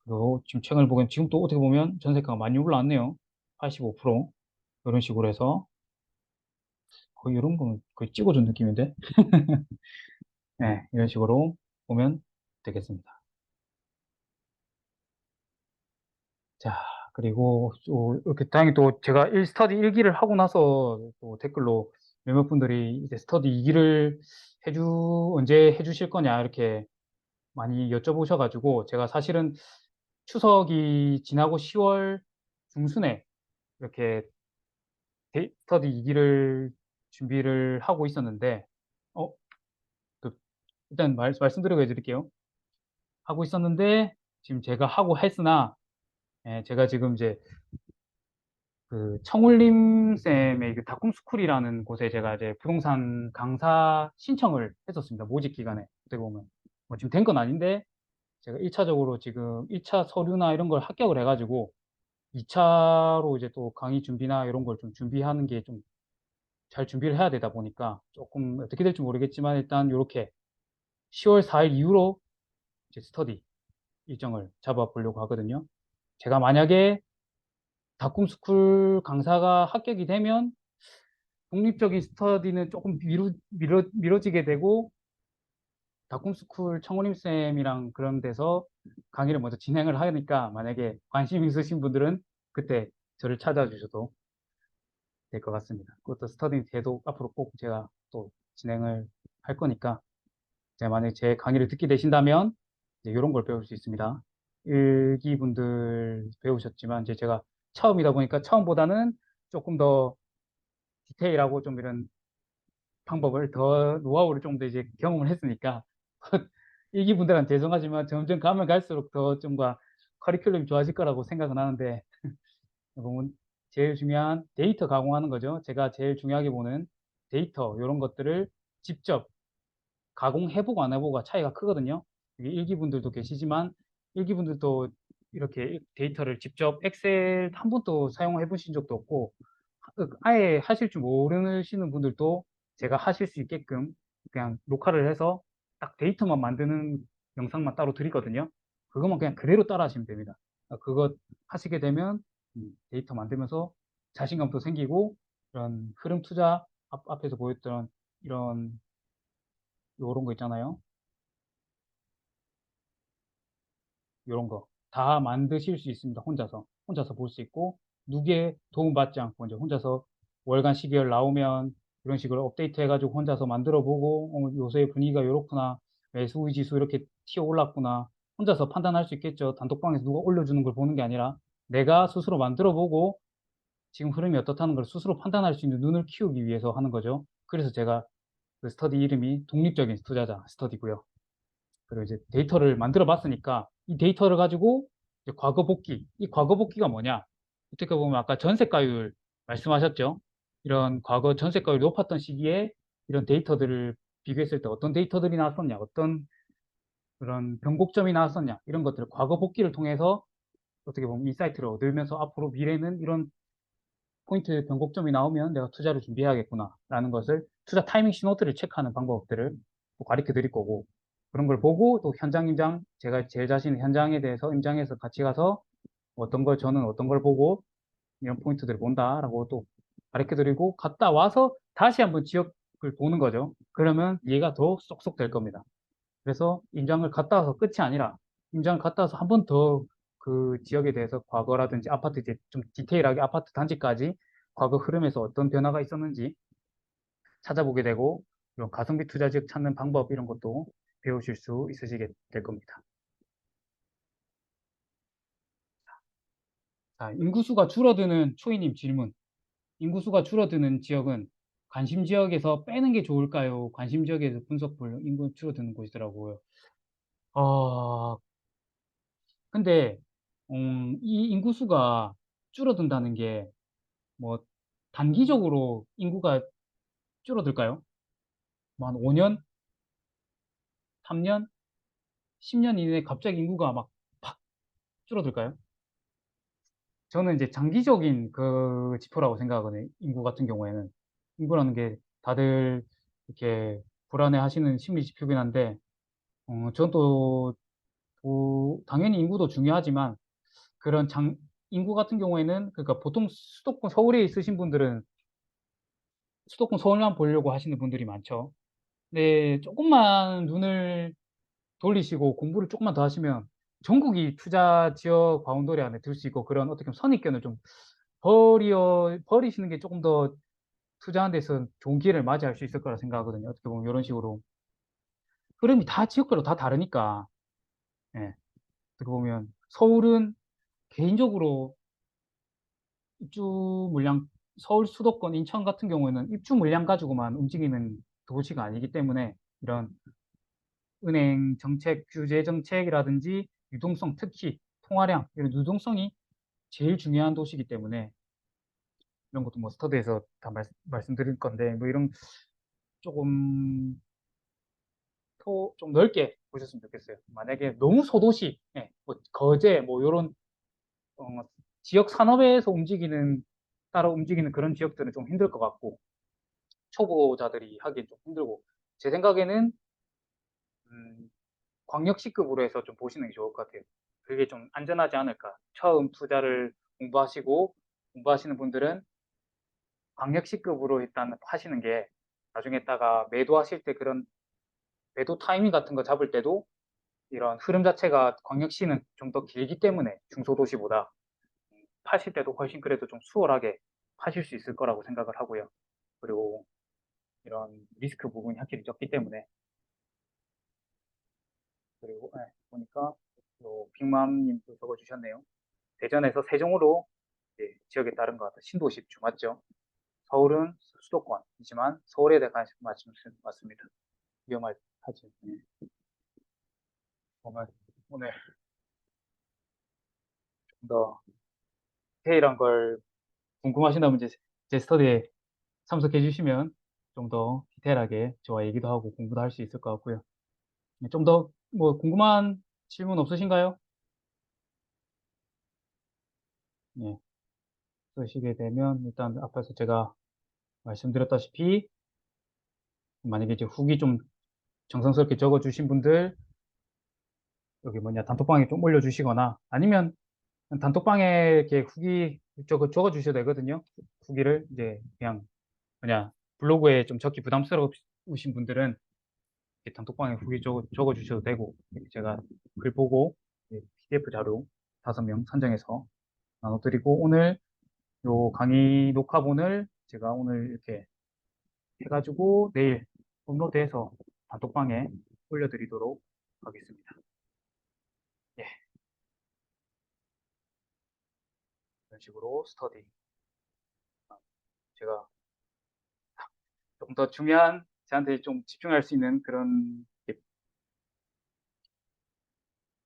그리고 지금 최근을 보면 지금 또 어떻게 보면 전세가가 많이 올라왔네요. 85% 이런 식으로 해서 거의 이런 거는 거의 찍어준 느낌인데 네, 이런 식으로 보면 되겠습니다. 자, 그리고 또 이렇게 다행히 또 제가 스터디 1기를 하고 나서 또 댓글로 몇몇 분들이 이제 스터디 2기를 언제 해주실 거냐 이렇게 많이 여쭤보셔가지고 제가 사실은 추석이 지나고 10월 중순에 이렇게 스터디 2기를 준비를 하고 있었는데 어, 그 일단 말씀드리고 해드릴게요. 하고 있었는데 지금 제가 하고 했으나 제가 지금 이제 그 청울림 쌤의 그 다꿈스쿨이라는 곳에 제가 이제 부동산 강사 신청을 했었습니다. 모집 기간에 어떻게 보면 뭐 지금 된 건 아닌데 제가 1차적으로 지금 1차 서류나 이런 걸 합격을 해가지고 2차로 이제 또 강의 준비나 이런 걸 좀 준비하는 게 좀 잘 준비를 해야 되다 보니까 조금 어떻게 될지 모르겠지만 일단 이렇게 10월 4일 이후로 이제 스터디 일정을 잡아보려고 하거든요. 제가 만약에 다꿈스쿨 강사가 합격이 되면 독립적인 스터디는 조금 미뤄지게 되고 다꿈스쿨 청원임 쌤이랑 그런 데서 강의를 먼저 진행을 하니까 만약에 관심 있으신 분들은 그때 저를 찾아주셔도 될 것 같습니다. 그것도 스터디 제도 앞으로 꼭 제가 또 진행을 할 거니까 제가 만약에 제 강의를 듣게 되신다면 이제 이런 걸 배울 수 있습니다. 일기 분들 배우셨지만 이제 제가 처음이다 보니까 처음보다는 조금 더 디테일하고 좀 이런 방법을 더 노하우를 좀 더 이제 경험을 했으니까 일기 분들한테 죄송하지만 점점 가면 갈수록 더 좀과 커리큘럼이 좋아질 거라고 생각은 하는데 보면 제일 중요한 데이터 가공하는 거죠. 제가 제일 중요하게 보는 데이터, 이런 것들을 직접 가공해보고 안 해보고가 차이가 크거든요. 여기 일기분들도 계시지만, 일기분들도 이렇게 데이터를 직접 엑셀 한 번도 사용해 보신 적도 없고, 아예 하실 줄 모르시는 분들도 제가 하실 수 있게끔 그냥 녹화를 해서 딱 데이터만 만드는 영상만 따로 드리거든요. 그것만 그냥 그대로 따라 하시면 됩니다. 그거 하시게 되면 데이터 만들면서 자신감도 생기고, 이런 흐름 투자 앞에서 보였던 이런 요런 거 있잖아요. 요런 거 다 만드실 수 있습니다. 혼자서 볼 수 있고, 누구의 도움 받지 않고 이제 혼자서 월간 12월 나오면 이런 식으로 업데이트 해가지고 혼자서 만들어 보고, 요새 분위기가 요렇구나, 매수 지수 이렇게 튀어 올랐구나, 혼자서 판단할 수 있겠죠. 단톡방에서 누가 올려주는 걸 보는 게 아니라 내가 스스로 만들어 보고 지금 흐름이 어떻다는 걸 스스로 판단할 수 있는 눈을 키우기 위해서 하는 거죠. 그래서 제가 그 스터디 이름이 독립적인 투자자 스터디고요. 그리고 이제 데이터를 만들어 봤으니까 이 데이터를 가지고 이제 과거 복귀. 이 과거 복귀가 뭐냐? 어떻게 보면 아까 전세가율 말씀하셨죠? 이런 과거 전세가율이 높았던 시기에 이런 데이터들을 비교했을 때 어떤 데이터들이 나왔었냐? 어떤 그런 변곡점이 나왔었냐? 이런 것들을 과거 복귀를 통해서 어떻게 보면 인사이트를 얻으면서 앞으로 미래는 이런 포인트 변곡점이 나오면 내가 투자를 준비해야겠구나 라는 것을 투자 타이밍 신호들을 체크하는 방법들을 또 가르쳐 드릴 거고, 그런 걸 보고 또 현장 임장, 제가 제 자신의 현장에 대해서 임장해서 같이 가서 저는 어떤 걸 보고 이런 포인트들을 본다라고 또 가르쳐 드리고, 갔다 와서 다시 한번 지역을 보는 거죠. 그러면 이해가 더 쏙쏙 될 겁니다. 그래서 임장을 갔다 와서 끝이 아니라 임장을 갔다 와서 한 번 더 그 지역에 대해서 과거라든지 아파트 이제 좀 디테일하게 아파트 단지까지 과거 흐름에서 어떤 변화가 있었는지 찾아보게 되고, 이런 가성비 투자 지역 찾는 방법 이런 것도 배우실 수 있으시게 될 겁니다. 자, 인구수가 줄어드는 초이님 질문. 인구수가 줄어드는 지역은 관심 지역에서 빼는 게 좋을까요? 관심 지역에서 분석볼 인구 줄어드는 곳이더라고요. 어, 근데 이 인구수가 줄어든다는 게 뭐 단기적으로 인구가 줄어들까요? 뭐 한 5년, 3년, 10년 이내에 갑자기 인구가 막 팍 줄어들까요? 저는 이제 장기적인 그 지표라고 생각하거든요. 인구 같은 경우에는. 인구라는 게 다들 이렇게 불안해 하시는 심리 지표긴 한데, 전 당연히 인구도 중요하지만, 그런 인구 같은 경우에는, 그러니까 보통 수도권 서울에 있으신 분들은 수도권 서울만 보려고 하시는 분들이 많죠. 근데 조금만 눈을 돌리시고 공부를 조금만 더 하시면 전국이 투자 지역 바운더리 안에 들 수 있고, 그런 어떻게 보면 선입견을 좀 버리시는 게 조금 더 투자하는 데서 좋은 기회를 맞이할 수 있을 거라 생각하거든요. 어떻게 보면 이런 식으로 흐름이 다 지역별로 다 다르니까. 예. 어떻게 보면 서울은 개인적으로 입주 물량, 서울 수도권 인천 같은 경우에는 입주 물량 가지고만 움직이는 도시가 아니기 때문에, 이런 은행 정책, 규제 정책이라든지 유동성, 특히 통화량, 이런 유동성이 제일 중요한 도시이기 때문에, 이런 것도 뭐 스터디에서 다 말씀드릴 건데, 뭐 이런 조금 좀 넓게 보셨으면 좋겠어요. 만약에 너무 소도시, 예, 뭐 거제, 뭐 이런 지역 산업에서 따라 움직이는 그런 지역들은 좀 힘들 것 같고, 초보자들이 하기엔 좀 힘들고, 제 생각에는 음, 광역시급으로 해서 좀 보시는 게 좋을 것 같아요. 그게 좀 안전하지 않을까. 처음 투자를 공부하시는 분들은 광역시급으로 일단 하시는 게, 나중에다가 매도하실 때 그런 매도 타이밍 같은 거 잡을 때도 이런 흐름 자체가 광역시는 좀 더 길기 때문에 중소도시보다 파실 때도 훨씬 그래도 좀 수월하게 파실 수 있을 거라고 생각을 하고요. 그리고 이런 리스크 부분이 확실히 적기 때문에. 그리고 보니까 빅맘님도 적어주셨네요. 대전에서 세종으로 지역에 따른 것 같다. 신도시 입주 맞죠? 서울은 수도권이지만 서울에 대해 관심 맞습니다. 위험하지. 네. 오늘 좀 더 디테일한 걸 궁금하신다면 이제 제 스터디에 참석해 주시면 좀 더 디테일하게 저와 얘기도 하고 공부도 할 수 있을 것 같고요. 좀 더 뭐 궁금한 질문 없으신가요? 예, 쓰시게 되면 일단 앞에서 제가 말씀드렸다시피 만약에 이제 후기 좀 정성스럽게 적어주신 분들 여기 뭐냐 단톡방에 좀 올려주시거나 아니면 단톡방에 이렇게 후기 적어주셔도 되거든요. 후기를 이제 그냥 뭐냐 블로그에 좀 적기 부담스러우신 분들은 이렇게 단톡방에 후기 적어주셔도 되고 이렇게 제가 글 보고 PDF 자료 5명 선정해서 나눠드리고 오늘 요 강의 녹화본을 제가 오늘 이렇게 해가지고 내일 업로드해서 단톡방에 올려드리도록 하겠습니다. 예, 이런 식으로 스터디 제가 좀 더 중요한 저한테 좀 집중할 수 있는 그런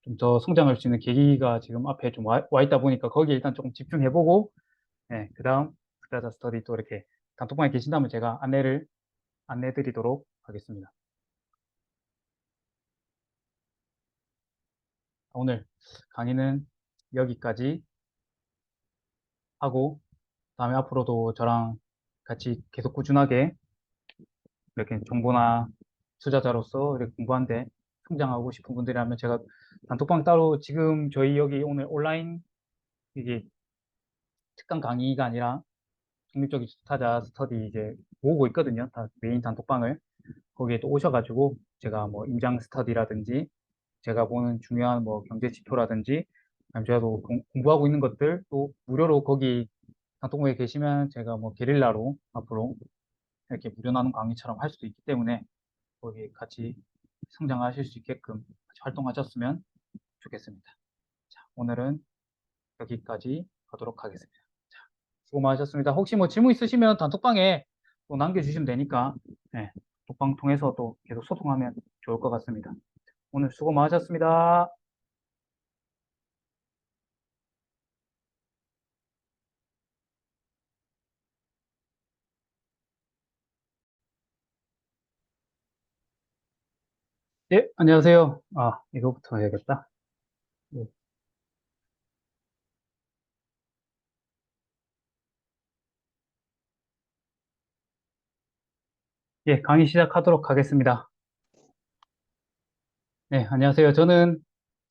좀 더 성장할 수 있는 계기가 지금 앞에 좀 와 있다 보니까 거기에 일단 조금 집중해보고 예, 그 다음 스타자 스터디 또 이렇게 단톡방에 계신다면 제가 안내드리도록 하겠습니다. 오늘 강의는 여기까지 하고 다음에 앞으로도 저랑 같이 계속 꾸준하게 이렇게 정보나 투자자로서 이렇게 공부하는데 성장하고 싶은 분들이라면 제가 단톡방 따로 지금 저희 여기 오늘 온라인 이게 특강 강의가 아니라 독립적인 투자자 스터디 이제 모으고 있거든요. 다 메인 단톡방을 거기에 또 오셔가지고 제가 뭐 임장 스터디라든지 제가 보는 중요한 뭐 경제 지표라든지 아니면 제가 또 공부하고 있는 것들 또 무료로 거기 단톡방에 계시면 제가 뭐 게릴라로 앞으로 이렇게 무료 나눔 강의처럼 할 수도 있기 때문에 거기 같이 성장하실 수 있게끔 같이 활동하셨으면 좋겠습니다. 자, 오늘은 여기까지 하도록 하겠습니다. 자, 수고 많으셨습니다. 혹시 뭐 질문 있으시면 단톡방에 또 남겨주시면 되니까 네, 독방 통해서 또 계속 소통하면 좋을 것 같습니다. 오늘 수고 많으셨습니다. 예, 안녕하세요. 아, 이거부터 해야겠다. 예, 예, 강의 시작하도록 하겠습니다. 네, 안녕하세요. 저는